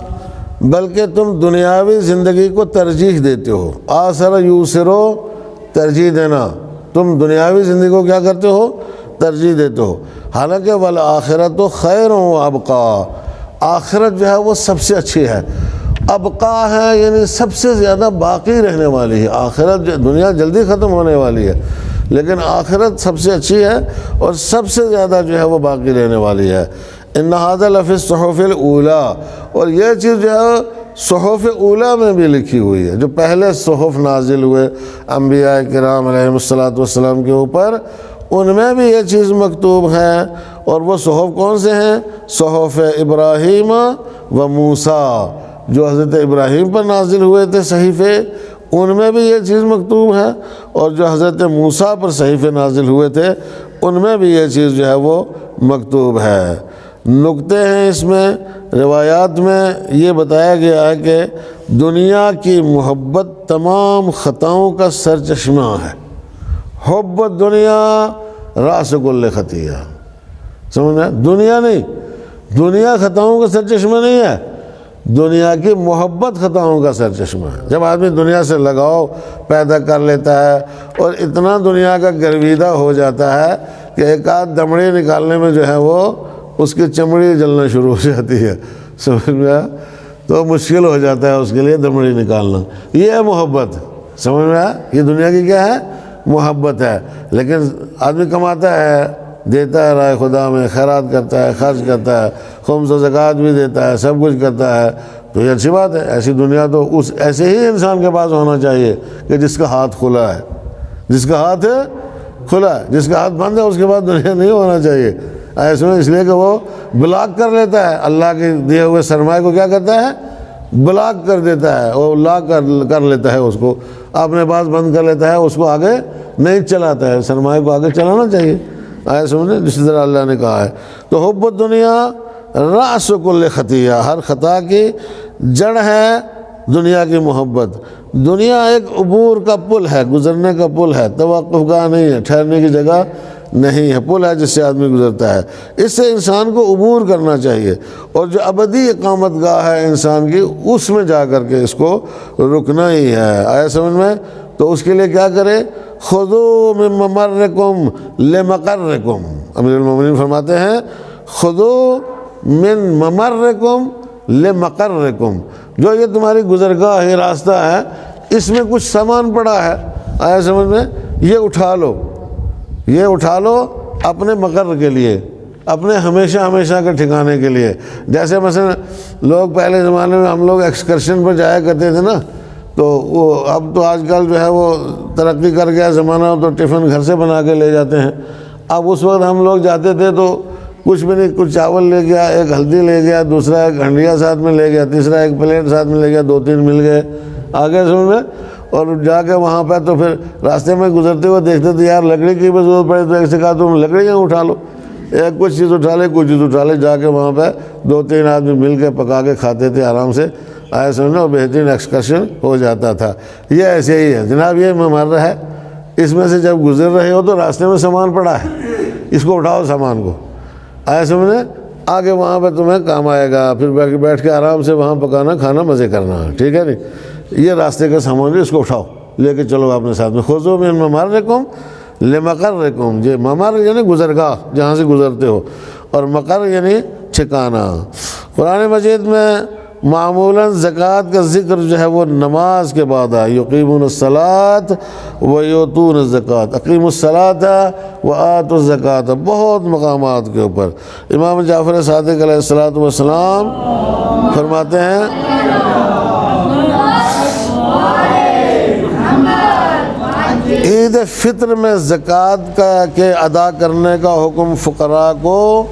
بلکہ تم دنیاوی زندگی کو ترجیح دیتے ہو۔ آثر یوسرو، ترجیح دینا، تم دنیاوی زندگی کو کیا کرتے ہو؟ ترجیح دیتے ہو، حالانکہ والآخرۃ خیر و ابقیٰ، آخرت جو ہے وہ سب سے اچھی ہے، ابقیٰ ہے یعنی سب سے زیادہ باقی رہنے والی ہے۔ آخرت دنیا جلدی ختم ہونے والی ہے، لیکن آخرت سب سے اچھی ہے اور سب سے زیادہ جو ہے وہ باقی رہنے والی ہے۔ ان ھذا لفی الصحف الاولی، اور یہ چیز جو ہے صحف اولیٰ میں بھی لکھی ہوئی ہے، جو پہلے صحف نازل ہوئے انبیاء کرام علیہم السلام کے اوپر، ان میں بھی یہ چیز مکتوب ہے۔ اور وہ صحف کون سے ہیں؟ صحف ابراہیم و موسیٰ، جو حضرت ابراہیم پر نازل ہوئے تھے صحیفے، ان میں بھی یہ چیز مکتوب ہے، اور جو حضرت موسیٰ پر صحیفے نازل ہوئے تھے ان میں بھی یہ چیز جو ہے وہ مکتوب ہے۔ نکتے ہیں اس میں، روایات میں یہ بتایا گیا ہے کہ دنیا کی محبت تمام خطاؤں کا سرچشمہ ہے، حب الدنیا راس کل خطیہ، سمجھنا؟ دنیا نہیں، دنیا خطاؤں کا سرچشمہ نہیں ہے، دنیا کی محبت خطاؤں کا سرچشمہ ہے۔ جب آدمی دنیا سے لگاؤ پیدا کر لیتا ہے اور اتنا دنیا کا گرویدہ ہو جاتا ہے کہ ایک آدھ دمڑی نکالنے میں جو ہے وہ اس کی چمڑی جلنا شروع ہو جاتی ہے، سمجھ میں آیا؟ تو مشکل ہو جاتا ہے اس کے لیے دمڑی نکالنا۔ یہ ہے محبت، سمجھ میں آیا؟ یہ دنیا کی کیا ہے؟ محبت ہے۔ لیکن آدمی کماتا ہے، دیتا ہے رائے خدا میں، خیرات کرتا ہے، خرچ کرتا ہے، خمس و زکوٰۃ بھی دیتا ہے، سب کچھ کرتا ہے، تو یہ اچھی بات ہے۔ ایسی دنیا تو ایسے ہی انسان کے پاس ہونا چاہیے کہ جس کا ہاتھ کھلا ہے، جس کا ہاتھ کھلا ہے، جس کا ہاتھ بند ہے اس کے پاس دنیا نہیں ہونا چاہیے۔ ایسے میں، اس لیے کہ وہ بلاک کر لیتا ہے اللہ کے دیے ہوئے سرمایہ کو، کیا کرتا ہے؟ بلاک کر دیتا ہے، وہ لاک کر لیتا ہے، اس کو اپنے پاس بند کر لیتا ہے، اس کو آگے نہیں چلاتا ہے۔ سرمایہ کو آگے چلانا چاہیے، آئے سمجھے، جس طرح اللہ نے کہا ہے۔ تو حب الدنیا رأس کل خطیہ، ہر خطا کی جڑ ہے دنیا کی محبت۔ دنیا ایک عبور کا پل ہے، گزرنے کا پل ہے، توقف گاہ نہیں ہے، ٹھہرنے کی جگہ نہیں ہے، پل ہے جس سے آدمی گزرتا ہے۔ اس سے انسان کو عبور کرنا چاہیے، اور جو ابدی اقامت گاہ ہے انسان کی، اس میں جا کر کے اس کو رکنا ہی ہے۔ آیا سمجھ میں؟ تو اس کے لیے کیا کرے؟ خذوا من ممرکم لمقرکم، امیر المومنین فرماتے ہیں خذوا من ممرکم لمقرکم، جو یہ تمہاری گزرگاہ ہے، راستہ ہے، اس میں کچھ سامان پڑا ہے، آیا سمجھ میں، یہ اٹھا لو، یہ اٹھا لو اپنے مقر کے لیے، اپنے ہمیشہ کے ٹھکانے کے لیے۔ جیسے مثلا لوگ پہلے زمانے میں ہم لوگ ایکسکرشن پر جایا کرتے تھے نا، تو وہ اب تو آج کل جو ہے وہ ترقی کر گیا زمانہ، تو ٹفن گھر سے بنا کے لے جاتے ہیں۔ اب اس وقت ہم لوگ جاتے تھے تو کچھ بھی نہیں، کچھ چاول لے گیا، ایک ہلدی لے گیا، دوسرا ایک ہنڈیا ساتھ میں لے گیا، تیسرا ایک پلیٹ ساتھ میں لے گیا، 2-3 مل گئے، آگے سمجھ میں۔ اور جا کے وہاں پہ تو پھر راستے میں گزرتے ہوئے دیکھتے تھے یار لکڑی کی بھی ضرورت پڑے، تو ایک سے کہا تم لکڑیاں اٹھا لو، ایک کچھ چیز اٹھا لے، کچھ چیز اٹھا لے، جا کے وہاں پہ 2-3 آدمی مل کے پکا کے کھاتے تھے آرام سے، آئے سمجھنا، اور بہترین ایکسکرشن ہو جاتا تھا۔ یہ ایسے ہی ہے جناب، یہ ممر ہے، اس میں سے جب گزر رہے ہو تو راستے میں سامان پڑا ہے، اس کو اٹھاؤ سامان کو، آئے سمجھنے، آگے وہاں پہ تمہیں کام آئے گا، پھر بیٹھ کے آرام سے وہاں پکانا کھانا مزے کرنا، ٹھیک ہے نہیں؟ یہ راستے کا سامان ہے، اس کو اٹھاؤ لے کے چلو اپنے ساتھ میں۔ خذوا من ممرکم لمقرکم، یہ ممر یعنی گزرگاہ، جہاں سے گزرتے ہو، اور مقر یعنی ٹھکانہ۔ قرآن مجید میں معمولاً زکوٰۃ کا ذکر جو ہے وہ نماز کے بعد ہے، یقیمون الصلاۃ ویؤتون الزکوٰۃ، اقیموا الصلاۃ وآتوا الزکوٰۃ، بہت مقامات کے اوپر۔ امام جعفر صادق علیہ السلام فرماتے ہیں عید فطر میں زکوٰۃ کے ادا کرنے کا حکم فقراء کو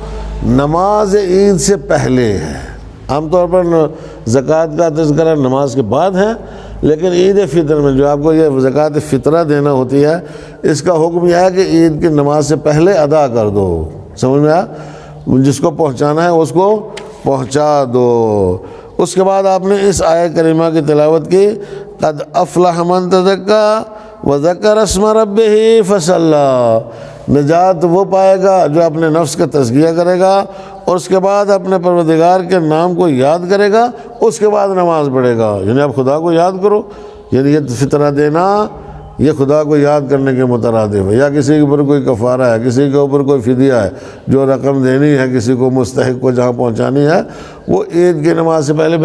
نماز عید سے پہلے ہے۔ عام طور پر زکوٰۃ کا تذکرہ نماز کے بعد ہے، لیکن عید فطر میں جو آپ کو یہ زکوٰۃ فطرہ دینا ہوتی ہے، اس کا حکم یہ ہے کہ عید کی نماز سے پہلے ادا کر دو، سمجھ میں آیا؟ جس کو پہنچانا ہے اس کو پہنچا دو۔ اس کے بعد آپ نے اس آیت کریمہ کی تلاوت کی، قد افلح من تزکیٰ وذکر اسم ربہ فصلی، نجات وہ پائے گا جو اپنے نفس کا تزکیہ کرے گا، اور اس کے بعد اپنے پروردگار کے نام کو یاد کرے گا، اس کے بعد نماز پڑھے گا۔ یعنی آپ خدا کو یاد کرو، یعنی یہ فطرہ دینا یہ خدا کو یاد کرنے کے مترادف ہے، یا کسی کے اوپر کوئی کفارہ ہے، کسی کے اوپر کوئی فدیہ ہے، جو رقم دینی ہے کسی کو مستحق کو جہاں پہنچانی ہے، وہ عید کی نماز سے پہلے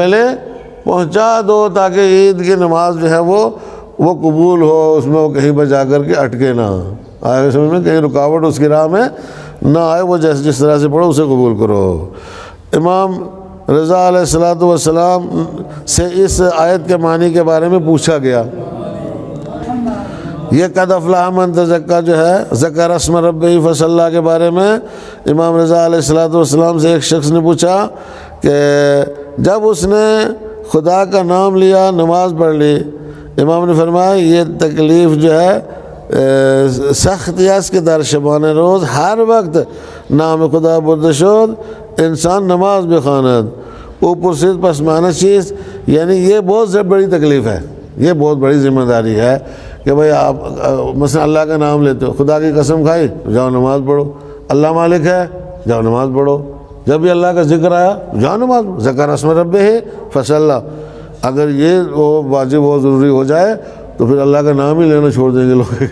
پہنچا دو، تاکہ عید کی نماز جو ہے وہ قبول ہو، اس میں وہ کہیں پہ جا کر کے اٹکے نہ آئے، سمجھ میں کہیں رکاوٹ اس کی راہ میں نہ آئے، وہ جس طرح سے پڑھو اسے قبول کرو۔ امام رضا علیہ السلام سے اس آیت کے معنی کے بارے میں پوچھا گیا، یہ قد افلح من تزکیٰ جو ہے ذکر اسم ربہ فصلی کے بارے میں امام رضا علیہ السلام سے ایک شخص نے پوچھا کہ جب اس نے خدا کا نام لیا، نماز پڑھ لی، امام نے فرمایا یہ تکلیف جو ہے سخت یاس کے در شبان روز، ہر وقت نام خدا برد شد انسان نماز بخواند اوپر سے پسمانہ چیز، یعنی یہ بہت بڑی تکلیف ہے، یہ بہت بڑی ذمہ داری ہے کہ بھئی آپ مثلا اللہ کا نام لیتے ہو، خدا کی قسم کھائی، جاؤ نماز پڑھو، اللہ مالک ہے، جاؤ نماز پڑھو، جب بھی اللہ کا ذکر آیا جاؤ نماز پڑھو، ذکر اسم ربہ فصلی۔ اگر یہ واجب و ضروری ہو جائے تو پھر اللہ کا نام ہی لینا چھوڑ دیں گے لوگ،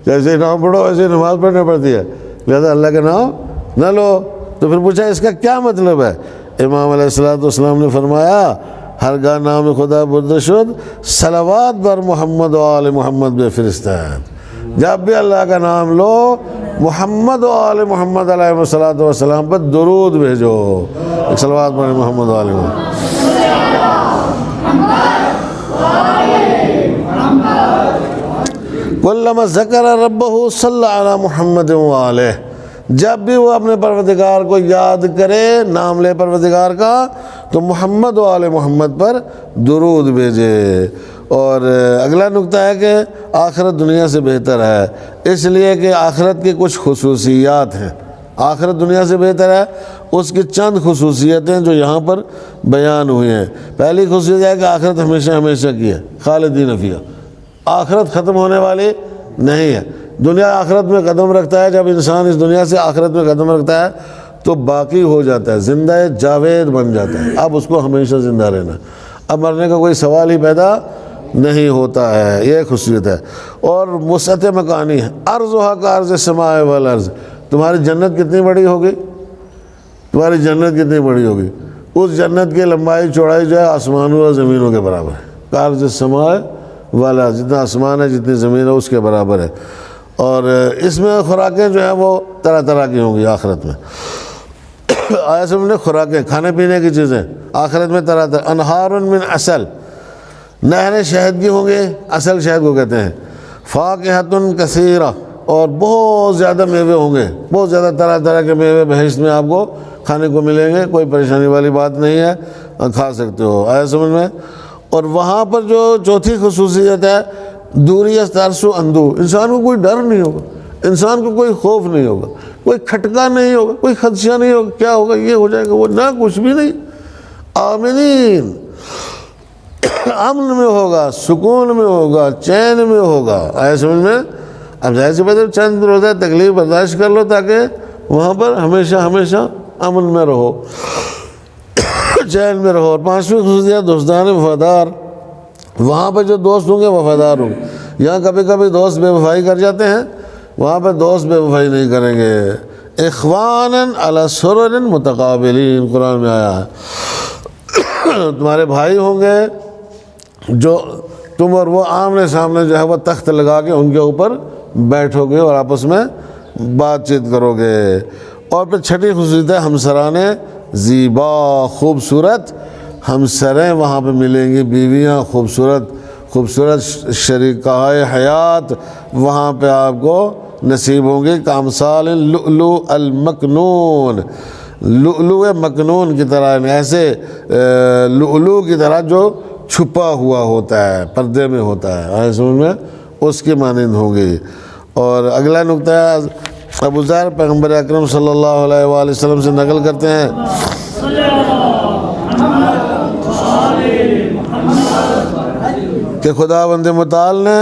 جیسے نام پڑھو ویسے نماز پڑھنا پڑتی ہے، لہذا اللہ کا نام نہ لو۔ تو پھر پوچھا اس کا کیا مطلب ہے؟ امام علیہ السلام نے فرمایا ہرگاہ نام خدا برد شد صلوات بر محمد و آل محمد بے فرستاد، جب بھی اللہ کا نام لو محمد و آل محمد علیہ السلام پر درود بھیجو، صلوات بر محمد و آل محمد۔ کلما ذکر ربہ صلی علی محمد و آلہ، جب بھی وہ اپنے پروردگار کو یاد کرے، نام لے پروردگار کا، تو محمد و آل محمد پر درود بھیجے۔ اور اگلا نقطہ ہے کہ آخرت دنیا سے بہتر ہے، اس لیے کہ آخرت کی کچھ خصوصیات ہیں۔ آخرت دنیا سے بہتر ہے، اس کی چند خصوصیتیں جو یہاں پر بیان ہوئی ہیں۔ پہلی خصوصیت ہے کہ آخرت ہمیشہ ہمیشہ کی ہے، خالدین فیہا، آخرت ختم ہونے والی نہیں ہے۔ دنیا آخرت میں قدم رکھتا ہے، جب انسان اس دنیا سے آخرت میں قدم رکھتا ہے تو باقی ہو جاتا ہے، زندہ جاوید بن جاتا ہے، اب اس کو ہمیشہ زندہ رہنا، اب مرنے کا کوئی سوال ہی پیدا نہیں ہوتا ہے، یہ خصوصیت ہے۔ اور وسعت مکانی ہے، ارضھا کارض السماء والارض، تمہاری جنت کتنی بڑی ہوگی، تمہاری جنت کتنی بڑی ہوگی، اس جنت کی لمبائی چوڑائی جو ہے آسمانوں اور زمینوں کے برابر ہے، کارض السماء والارض، جتنا آسمان ہے جتنی زمین ہے اس کے برابر ہے۔ اور اس میں خوراکیں جو ہیں وہ طرح طرح کی ہوں گی آخرت میں۔ آیا سب نے خوراکیں، کھانے پینے کی چیزیں آخرت میں طرح طرح، انہار من عسل، نہریں شہد کی ہوں گے، اصل شہد کو کہتے ہیں، فاکہۃ کثیرہ، اور بہت زیادہ میوے ہوں گے، بہت زیادہ طرح طرح کے میوے بہشت میں آپ کو کھانے کو ملیں گے، کوئی پریشانی والی بات نہیں ہے، کھا سکتے ہو۔ آیا سمجھ میں؟ اور وہاں پر جو چوتھی خصوصیت ہے، دوری ترس و اندو، انسان کو کوئی ڈر نہیں ہوگا، انسان کو کوئی خوف نہیں ہوگا، کوئی کھٹکا نہیں ہوگا، کوئی خدشہ نہیں ہوگا، کیا ہوگا یہ ہو جائے گا وہ، نہ کچھ بھی نہیں، آمنین، امن میں ہوگا، سکون میں ہوگا، چین میں ہوگا۔ آیا سمجھ میں؟ اب ظاہر سی بات ہے چند روزہ تکلیف برداشت کر لو تاکہ وہاں پر ہمیشہ ہمیشہ امن میں رہو، چین میں رہو۔ اور پانچویں خصوصیت دوستان وفادار، وہاں پہ جو دوست ہوں گے وفادار ہوں گے۔ یہاں کبھی کبھی دوست بے وفائی کر جاتے ہیں، وہاں پہ دوست بے وفائی نہیں کریں گے۔ اخوانا علی سرر متقابلین، قرآن میں آیا ہے، تمہارے بھائی ہوں گے جو تم اور وہ آمنے سامنے جو ہے وہ تخت لگا کے ان کے اوپر بیٹھو گے اور آپس میں بات چیت کرو گے۔ اور پھر چھٹی خصوصیت ہے ہمسران زیبا، خوبصورت ہمسریں وہاں پہ ملیں گی، بیویاں خوبصورت خوبصورت شریکہ حیات وہاں پہ آپ کو نصیب ہوں گی، کامثال اللؤلؤ المکنون، لؤلؤ مکنون کی طرح، ایسے لؤلؤ کی طرح جو چھپا ہوا ہوتا ہے، پردے میں ہوتا ہے، آئے سمجھ میں، اس کی مانند ہوں گی۔ اور اگلا نقطہ ہے، ابو ذر پیغمبر اکرم صلی اللہ علیہ وآلہ وسلم سے نقل کرتے ہیں کہ خداوند متعال نے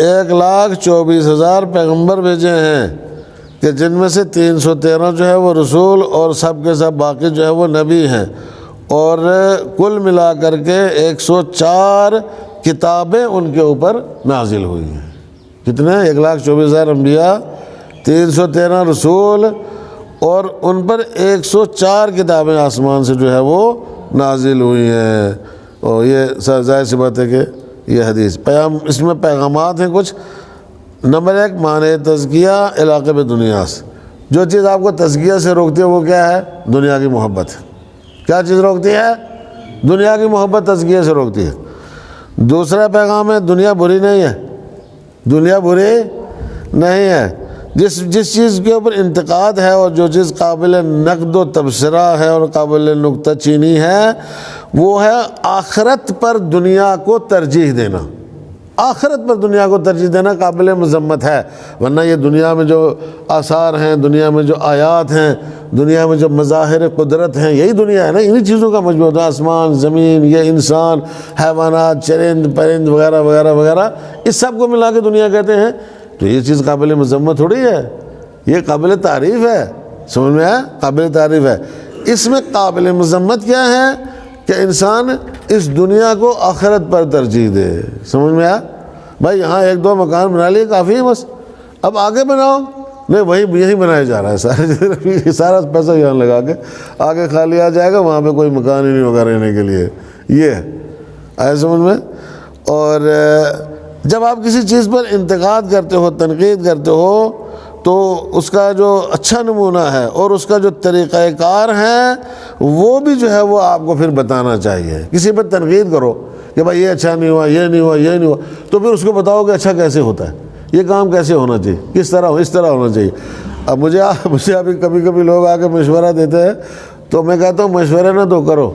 1,24,000 پیغمبر بھیجے ہیں، کہ جن میں سے 313 جو ہے وہ رسول اور سب کے سب باقی جو ہے وہ نبی ہیں، اور کل ملا کر کے 104 کتابیں ان کے اوپر نازل ہوئی ہیں۔ کتنے؟ 1,24,000 انبیاء، 313 رسول، اور ان پر 104 کتابیں آسمان سے جو ہے وہ نازل ہوئی ہیں۔ اور یہ ظاہر سی بات ہے کہ یہ حدیث اس میں پیغامات ہیں کچھ۔ نمبر 1، معنی تزکیہ علاقے دنیا سے، جو چیز آپ کو تزکیہ سے روکتی ہے وہ کیا ہے؟ دنیا کی محبت ہے۔ کیا چیز روکتی ہے؟ دنیا کی محبت تزکیہ سے روکتی ہے۔ دوسرا پیغام ہے دنیا بری نہیں ہے، دنیا بری نہیں ہے، جس چیز کے اوپر انتقاد ہے اور جو چیز قابل نقد و تبصرہ ہے اور قابل نکتہ چینی ہے وہ ہے آخرت پر دنیا کو ترجیح دینا۔ آخرت پر دنیا کو ترجیح دینا قابل مذمت ہے، ورنہ یہ دنیا میں جو آثار ہیں، دنیا میں جو آیات ہیں، دنیا میں جو مظاہر قدرت ہیں، یہی دنیا ہے نا، انہی چیزوں کا مجموعہ ہے، آسمان، زمین، یہ انسان، حیوانات، چرند پرند وغیرہ وغیرہ وغیرہ، اس سب کو ملا کے دنیا کہتے ہیں۔ تو یہ چیز قابل مذمت تھوڑی ہے، یہ قابل تعریف ہے، سمجھ میں آیا؟ قابل تعریف ہے۔ اس میں قابل مذمت کیا ہے کہ انسان اس دنیا کو آخرت پر ترجیح دے، سمجھ میں آیا؟ بھائی یہاں 1-2 مکان بنا لیے کافی ہے، بس اب آگے بناؤ، نہیں وہی یہی بنایا جا رہا ہے، سارا پیسہ یہاں لگا کے آگے خالی آ جائے گا، وہاں پہ کوئی مکان ہی نہیں ہوگا رہنے کے لیے، یہ ہے، آئے سمجھ میں؟ اور جب آپ کسی چیز پر انتقاد کرتے ہو، تنقید کرتے ہو، تو اس کا جو اچھا نمونہ ہے اور اس کا جو طریقہ کار ہے وہ بھی جو ہے وہ آپ کو پھر بتانا چاہیے۔ کسی پر تنقید کرو کہ بھائی یہ اچھا نہیں ہوا، یہ نہیں ہوا، یہ نہیں ہوا، تو پھر اس کو بتاؤ کہ اچھا کیسے ہوتا ہے، یہ کام کیسے ہونا چاہیے، کس طرح اس طرح ہونا چاہیے۔ اب مجھے ابھی کبھی کبھی لوگ آ کے مشورہ دیتے ہیں تو میں کہتا ہوں مشورہ نہ تو کرو،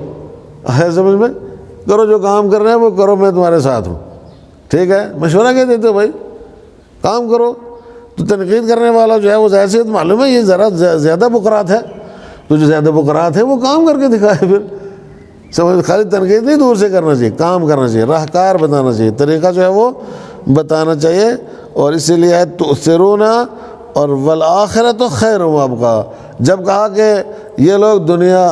ہے سمجھ میں، کرو جو کام کر رہے ہیں وہ کرو، میں تمہارے ساتھ ہوں، ٹھیک ہے، مشورہ کیا دیتے ہو بھائی، کام کرو۔ تو تنقید کرنے والا جو ہے وہ ظاہر سی بات معلوم ہے یہ ذرا زیادہ بکرات ہے، تو جو زیادہ بکرات ہے وہ کام کر کے دکھائے، پھر سمجھ، خالی تنقید نہیں دور سے کرنا چاہیے، کام کرنا چاہیے، راہ کار بتانا چاہیے، طریقہ جو ہے وہ بتانا چاہیے۔ اور اسی لیے تؤثرون اور والآخرۃ خیر وابقیٰ، جب کہا کہ یہ لوگ دنیا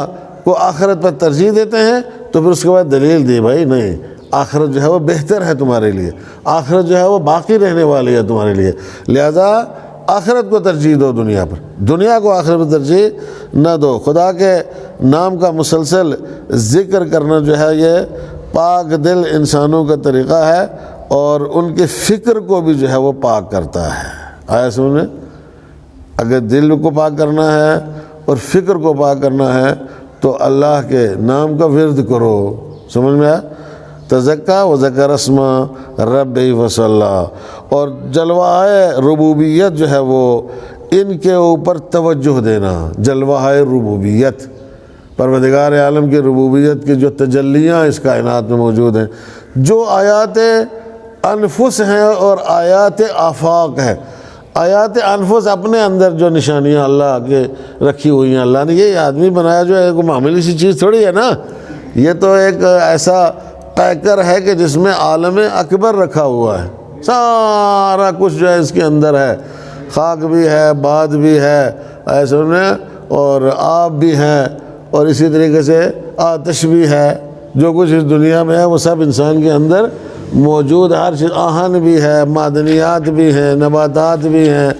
کو آخرت پر ترجیح دیتے ہیں تو پھر اس کے بعد دلیل دی، بھائی نہیں، آخرت جو ہے وہ بہتر ہے تمہارے لیے، آخرت جو ہے وہ باقی رہنے والی ہے تمہارے لیے، لہذا آخرت کو ترجیح دو دنیا پر، دنیا کو آخرت پر ترجیح نہ دو۔ خدا کے نام کا مسلسل ذکر کرنا جو ہے یہ پاک دل انسانوں کا طریقہ ہے، اور ان کے فکر کو بھی جو ہے وہ پاک کرتا ہے۔ آیا سمجھ میں؟ اگر دل کو پاک کرنا ہے اور فکر کو پاک کرنا ہے تو اللہ کے نام کا ورد کرو، سمجھ میں آیا؟ تزکا و ذکر اسم ربی وصلی، اور جلوہ ربوبیت جو ہے وہ ان کے اوپر توجہ دینا، جلوہ ربوبیت، پروردگار عالم کی ربوبیت کی جو تجلیاں اس کائنات میں موجود ہیں، جو آیات انفس ہیں اور آیات آفاق ہے۔ آیات انفس اپنے اندر جو نشانیاں اللہ کے رکھی ہوئی ہیں، اللہ نے یہ آدمی بنایا جو ہے کوئی معمولی سی چیز تھوڑی ہے نا، یہ تو ایک ایسا پیکر ہے کہ جس میں عالم اکبر رکھا ہوا ہے، سارا کچھ جو ہے اس کے اندر ہے، خاک بھی ہے، باد بھی ہے، ایسے میں، اور آب بھی ہے، اور اسی طریقے سے آتش بھی ہے، جو کچھ اس دنیا میں ہے وہ سب انسان کے اندر موجود، ہر چیز، آہن بھی ہے، معدنیات بھی ہیں، نباتات بھی ہیں،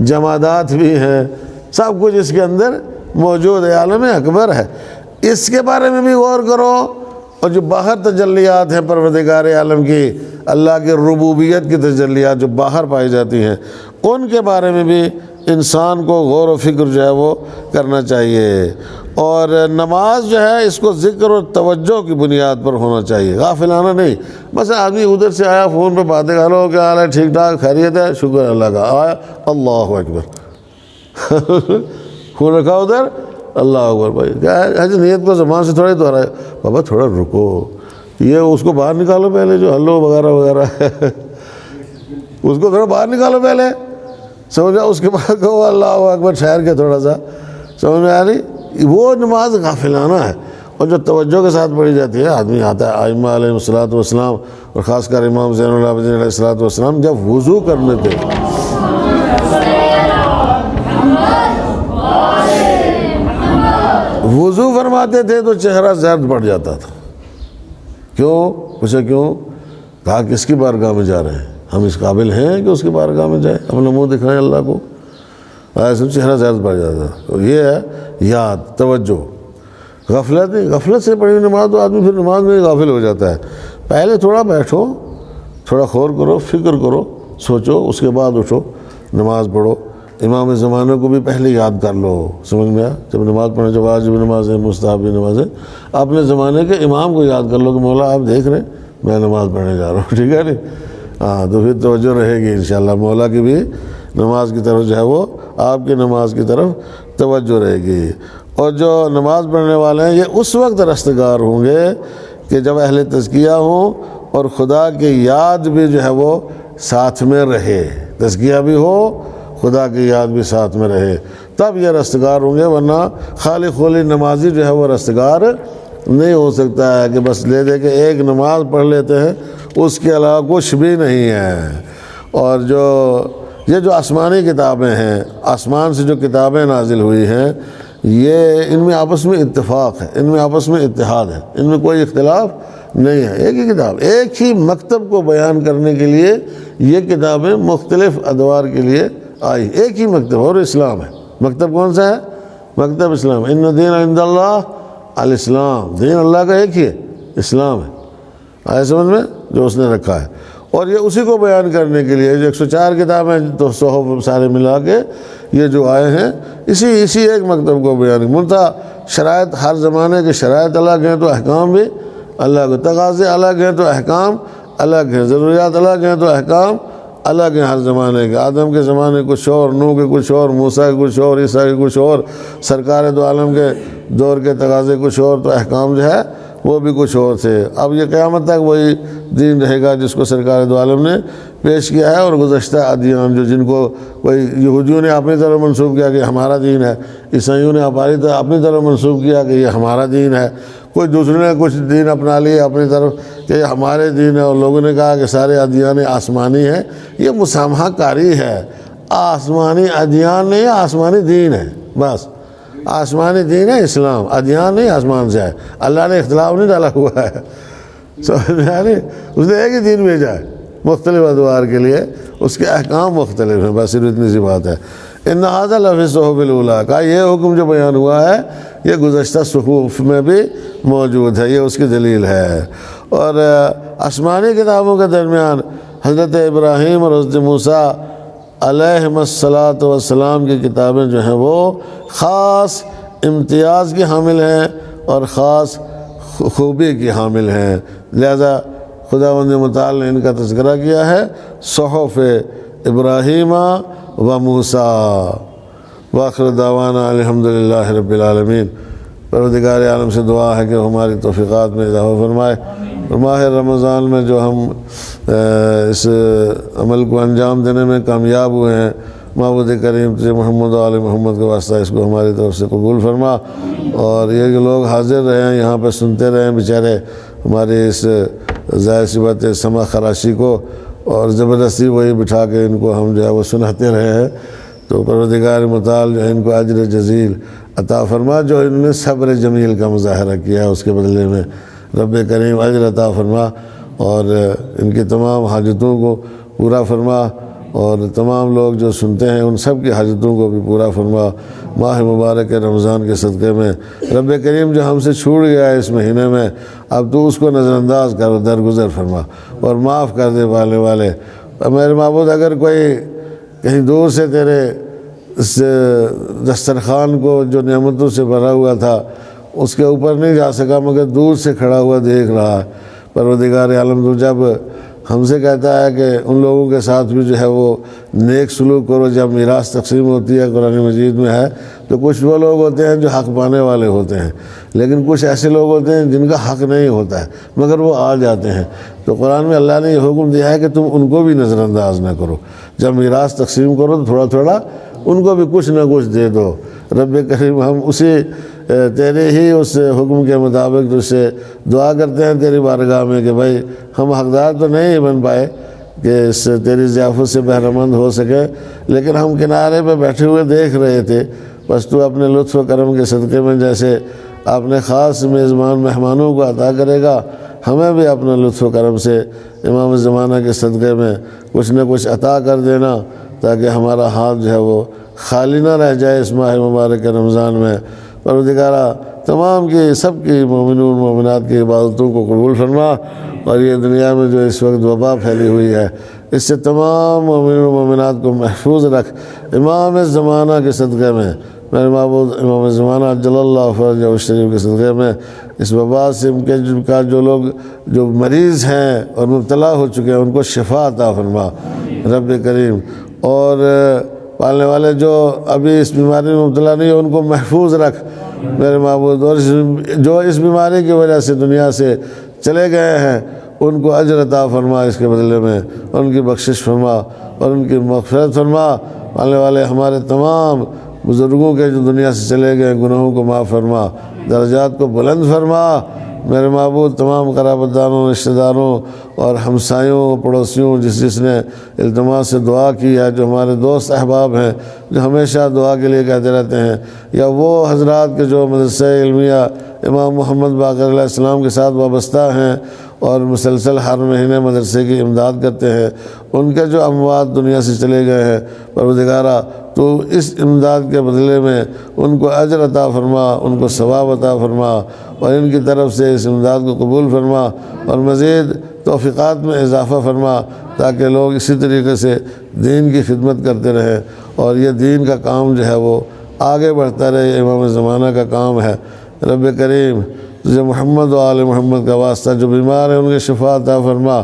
جمادات بھی ہیں، سب کچھ اس کے اندر موجود ہے، عالم اکبر ہے۔ اس کے بارے میں بھی غور کرو، اور جو باہر تجلیات ہیں پروردگار عالم کی، اللہ کے ربوبیت کی تجلیات جو باہر پائی جاتی ہیں، ان کے بارے میں بھی انسان کو غور و فکر جو ہے وہ کرنا چاہیے۔ اور نماز جو ہے اس کو ذکر اور توجہ کی بنیاد پر ہونا چاہیے، غافلانہ نہیں، بس آدمی ادھر سے آیا فون پہ باتیں کرو، کیا حال ہے، ٹھیک ٹھاک، خیریت ہے، شکر اللہ کا، آیا اللہ اکبر فون رکھا ادھر، اللہ اکبر، بھائی کیا ہے نیت کو زبان سے تھوڑا ہی دہرایا، بابا تھوڑا رکو، یہ اس کو باہر نکالو پہلے، جو ہلو وغیرہ وغیرہ ہے اس کو تھوڑا باہر نکالو پہلے، سمجھا، اس کے بعد کہو اللہ اکبر ٹھہر کے تھوڑا سا، سمجھ میں آ رہی؟ وہ نماز غافلانہ ہے، اور جو توجہ کے ساتھ پڑھی جاتی ہے، آدمی آتا ہے، ائمہ علیہ الصلوۃ والسلام اور خاص کر امام زین العابدین علیہ الصلوۃ والسلام جب وضو کرنے تھے، وضو فرماتے تھے تو چہرہ زرد پڑ جاتا تھا، کیوں؟ پوچھا کیوں؟ کہا کس کی بارگاہ میں جا رہے ہیں، ہم اس قابل ہیں کہ اس کی بارگاہ میں جائیں، اپنا منہ دکھائیں اللہ کو، ایسے چہرہ زرد پڑ جاتا ہے۔ تو یہ ہے یاد، توجہ، غفلت نہیں، غفلت سے پڑھی نماز تو آدمی پھر نماز میں غافل ہو جاتا ہے۔ پہلے تھوڑا بیٹھو، تھوڑا غور کرو، فکر کرو، سوچو، اس کے بعد اٹھو نماز پڑھو۔ امام زمانے کو بھی پہلے یاد کر لو، سمجھ میں آیا؟ جب نماز پڑھنے جب واجب نماز ہے، مستحب نماز ہے، اپنے زمانے کے امام کو یاد کر لو کہ مولا آپ دیکھ رہے ہیں میں نماز پڑھنے جا رہا ہوں، ٹھیک ہے نہیں؟ ہاں، تو پھر توجہ رہے گی انشاءاللہ، مولا کی بھی نماز کی طرف جو ہے وہ آپ کی نماز کی طرف توجہ رہے گی۔ اور جو نماز پڑھنے والے ہیں یہ اس وقت رستگار ہوں گے کہ جب اہل تزکیہ ہوں اور خدا کی یاد بھی جو ہے وہ ساتھ میں رہے، تزکیہ بھی ہو، خدا کی یاد بھی ساتھ میں رہے، تب یہ رستگار ہوں گے، ورنہ خالی خولی نمازی جو ہے وہ رستگار نہیں ہو سکتا ہے کہ بس لے دے کے ایک نماز پڑھ لیتے ہیں، اس کے علاوہ کچھ بھی نہیں ہے۔ اور یہ جو آسمانی کتابیں ہیں، آسمان سے جو کتابیں نازل ہوئی ہیں، یہ ان میں آپس میں اتفاق ہے، ان میں آپس میں اتحاد ہے، ان میں کوئی اختلاف نہیں ہے، ایک ہی کتاب، ایک ہی مکتب کو بیان کرنے کے لیے یہ کتابیں مختلف ادوار کے لیے آئی، ایک ہی مکتب، اور اسلام ہے۔ مکتب کون سا ہے؟ مکتب اسلام، ان دین عند اللہ الاسلام، دین اللہ کا ایک ہی ہے، اسلام ہے، آئے سمجھ میں، جو اس نے رکھا ہے۔ اور یہ اسی کو بیان کرنے کے لیے جو 104 کتابیں تو صحف سارے ملا کے یہ جو آئے ہیں، اسی ایک مکتب کو بیان، منتہا شرائط، ہر زمانے کے شرائط الگ ہیں تو احکام بھی الگ ہیں، تقاضے الگ ہیں تو احکام الگ ہیں، ضروریات الگ ہیں تو احکام الگ ہیں ہر زمانے کے. آدم کے زمانے کچھ اور، نوح کے کچھ اور، موسیٰ کے کچھ اور، عیسیٰ کے کچھ اور، سرکار دو عالم کے دور کے تقاضے کچھ اور، تو احکام جو ہے وہ بھی کچھ اور تھے. اب یہ قیامت تک وہی دین رہے گا جس کو سرکار دو عالم نے پیش کیا ہے. اور گزشتہ ادیان جو جن کو کوئی یہودیوں نے اپنی طرف منسوب کیا کہ ہمارا دین ہے، عیسائیوں نے اپنی طرف منسوب کیا کہ یہ ہمارا دین ہے، کوئی دوسرے نے کچھ دین اپنا لیے اپنی طرف کہ یہ ہمارے دین ہے، اور لوگوں نے کہا کہ سارے ادیان آسمانی ہیں. یہ مسامحہ کاری ہے. آسمانی ادیان نہیں، آسمانی دین ہے. بس آسمانی دین ہے اسلام، ادیان نہیں آسمان سے ہے. اللہ نے اختلاف نہیں ڈالا ہوا ہے، یعنی اس نے ایک ہی دین بھیجا ہے مختلف ادوار کے لیے، اس کے احکام مختلف ہیں. بس صرف اتنی سی بات ہے. ان ھذا لفی الصحف الاولی کا یہ حکم جو بیان ہوا ہے یہ گزشتہ صحف میں بھی موجود ہے. یہ اس کی دلیل ہے. اور آسمانی کتابوں کے درمیان حضرت ابراہیم اور حضرت موسیٰ علیہم الصلاۃ والسلام کی کتابیں جو ہیں وہ خاص امتیاز کی حامل ہیں اور خاص خوبی کی حامل ہیں. لہذا خداوند متعال نے ان کا تذکرہ کیا ہے صحف ابراہیم و موسیٰ. وآخر دعوانا الحمدللہ رب العالمین. پروردگار عالم سے دعا ہے کہ ہماری توفیقات میں اضافہ فرمائے. اور ماہ رمضان میں جو ہم اس عمل کو انجام دینے میں کامیاب ہوئے ہیں، معبود کریم تجھے محمد و آل محمد کے واسطہ اس کو ہماری طرف سے قبول فرما. اور یہ کہ لوگ حاضر رہے ہیں یہاں پہ سنتے رہے ہیں بیچارے ہماری اس ظاہر سی بات سما خراشی کو، اور زبردستی وہی بٹھا کے ان کو ہم جو ہے وہ سناتے رہے ہیں. تو پروردگار متعال جو ہے ان کو اجر جزیل عطا فرما. جو انہوں نے صبر جمیل کا مظاہرہ کیا ہے اس کے بدلے میں رب کریم اجر عطا فرما، اور ان کی تمام حاجتوں کو پورا فرما، اور تمام لوگ جو سنتے ہیں ان سب کی حاجتوں کو بھی پورا فرما. ماہ مبارک رمضان کے صدقے میں رب کریم جو ہم سے چھوٹ گیا ہے اس مہینے میں، اب تو اس کو نظر انداز کر درگزر فرما اور معاف کر دے والے. میرے معبود اگر کوئی کہیں دور سے تیرے اس دسترخوان کو جو نعمتوں سے بھرا ہوا تھا اس کے اوپر نہیں جا سکا مگر دور سے کھڑا ہوا دیکھ رہا ہے، پروردگار عالم تو جب ہم سے کہتا ہے کہ ان لوگوں کے ساتھ بھی جو ہے وہ نیک سلوک کرو جب میراث تقسیم ہوتی ہے، قرآن مجید میں ہے، تو کچھ وہ لوگ ہوتے ہیں جو حق پانے والے ہوتے ہیں، لیکن کچھ ایسے لوگ ہوتے ہیں جن کا حق نہیں ہوتا ہے مگر وہ آ جاتے ہیں. تو قرآن میں اللہ نے یہ حکم دیا ہے کہ تم ان کو بھی نظر انداز نہ کرو. جب میراث تقسیم کرو تو تھوڑا تھوڑا ان کو بھی کچھ نہ کچھ دے دو. رب کریم ہم اسی تیرے ہی اس حکم کے مطابق تجھ سے دعا کرتے ہیں تیری بارگاہ میں کہ بھائی ہم حقدار تو نہیں بن پائے کہ اس تیری ضیافت سے بہرمند ہو سکے، لیکن ہم کنارے پہ بیٹھے ہوئے دیکھ رہے تھے. بس تو اپنے لطف و کرم کے صدقے میں جیسے اپنے خاص میزبان مہمانوں کو عطا کرے گا، ہمیں بھی اپنا لطف و کرم سے امام زمانہ کے صدقے میں کچھ نہ کچھ عطا کر دینا تاکہ ہمارا ہاتھ جو ہے وہ خالی نہ رہ جائے اس ماہ مبارک رمضان میں. پروردگارہ تمام کی سب کی مومنون مومنات کی عبادتوں کو قبول فرما، اور یہ دنیا میں جو اس وقت وبا پھیلی ہوئی ہے اس سے تمام مومنون مومنات کو محفوظ رکھ. امام زمانہ کے صدقے میں میرے معبود امام زمانہ جل اللہ فرجہ الشریف کے صدقے میں اس وبا سے ان کے جو لوگ جو مریض ہیں اور مبتلا ہو چکے ہیں ان کو شفا عطا فرما رب کریم. اور پالنے والے جو ابھی اس بیماری میں مبتلا نہیں ہیں ان کو محفوظ رکھ میرے معبود. اور جو اس بیماری کی وجہ سے دنیا سے چلے گئے ہیں ان کو اجر عطا فرما اس کے بدلے میں، ان کی بخشش فرما اور ان کی مغفرت فرما. پالنے والے ہمارے تمام بزرگوں کے جو دنیا سے چلے گئے گناہوں کو معاف فرما، درجات کو بلند فرما میرے معبود. تمام قرابت داروں، رشتہ داروں اور ہمسایوں پڑوسیوں جس نے التماس سے دعا کی ہے، جو ہمارے دوست احباب ہیں جو ہمیشہ دعا کے لیے کہتے رہتے ہیں، یا وہ حضرات کے جو مدرسہ علمیہ امام محمد باقر علیہ السلام کے ساتھ وابستہ ہیں اور مسلسل ہر مہینے مدرسے کی امداد کرتے ہیں، ان کے جو اموات دنیا سے چلے گئے ہیں پروردگارہ تو اس امداد کے بدلے میں ان کو اجر عطا فرما، ان کو ثواب عطا فرما، اور ان کی طرف سے اس امداد کو قبول فرما اور مزید توفیقات میں اضافہ فرما تاکہ لوگ اسی طریقے سے دین کی خدمت کرتے رہیں اور یہ دین کا کام جو ہے وہ آگے بڑھتا رہے. امام زمانہ کا کام ہے رب کریم. تجھے محمد و آل محمد کا واسطہ، جو بیمار ہیں ان کے شفا عطا فرما،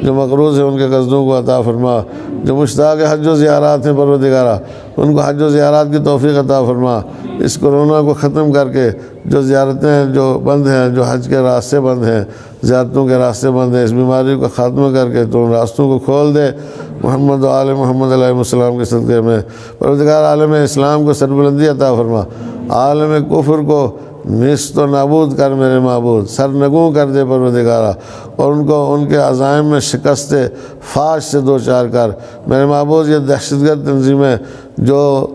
جو مقروض ہیں ان کے قرضوں کو عطا فرما، جو مشتاق حج و زیارات ہیں پروردگارہ ان کو حج و زیارات کی توفیق عطا فرما، اس کورونا کو ختم کر کے جو زیارتیں ہیں جو بند ہیں، جو حج کے راستے بند ہیں، زیارتوں کے راستے بند ہیں، اس بیماری کو ختم کر کے تو ان راستوں کو کھول دے محمد و آل محمد علیہ السلام کے صدقے میں۔ پروردگار عالم اسلام کو سربلندی عطا فرما، عالم کفر کو نیست و نابود کر میرے معبود، سرنگوں کر دے پروردگارہ، اور ان کو ان کے عزائم میں شکست فاش سے دو چار کر میرے معبود۔ یہ دہشت گرد تنظیمیں جو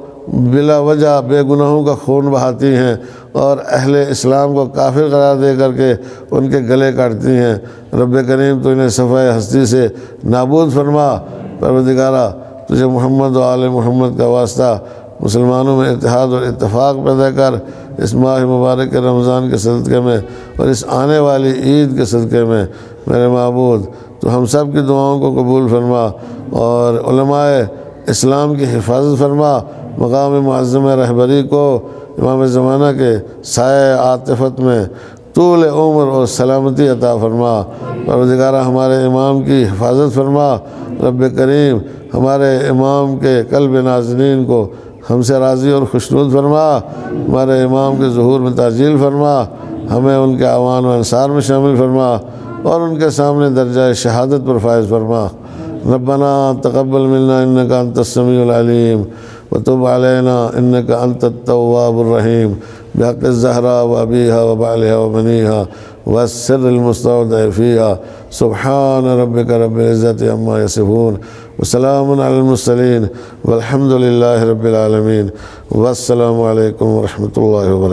بلا وجہ بے گناہوں کا خون بہاتی ہیں اور اہل اسلام کو کافر قرار دے کر کے ان کے گلے کاٹتی ہیں، رب کریم تو انہیں صفحہ ہستی سے نابود فرما۔ پروردگارہ تجھے محمد و آل محمد کا واسطہ مسلمانوں میں اتحاد اور اتفاق پیدا کر، اس ماہ مبارک رمضان کے صدقے میں اور اس آنے والی عید کے صدقے میں میرے معبود تو ہم سب کی دعاؤں کو قبول فرما، اور علماء اسلام کی حفاظت فرما، مقام معظم رہبری کو امام زمانہ کے سایہ عاطفت میں طول عمر اور سلامتی عطا فرما۔ پروردگارہ ہمارے امام کی حفاظت فرما، رب کریم ہمارے امام کے قلب ناظرین کو ہم سے راضی اور خوشنود فرما، ہمارے امام کے ظہور میں تعجیل فرما، ہمیں ان کے اعوان و انصار میں شامل فرما، اور ان کے سامنے درجہ شہادت پر فائز فرما۔ ربنا تقبل منا انك انت السميع العليم وتب علينا انك انت التواب الرحيم بحق الزهراء وابيها وبعلها وبنيها والسر المستودع فيها سبحان ربك رب العزة عما يصفون وسلام على المرسلين والحمد لله رب العالمين والسلام عليكم ورحمة الله وبركاته۔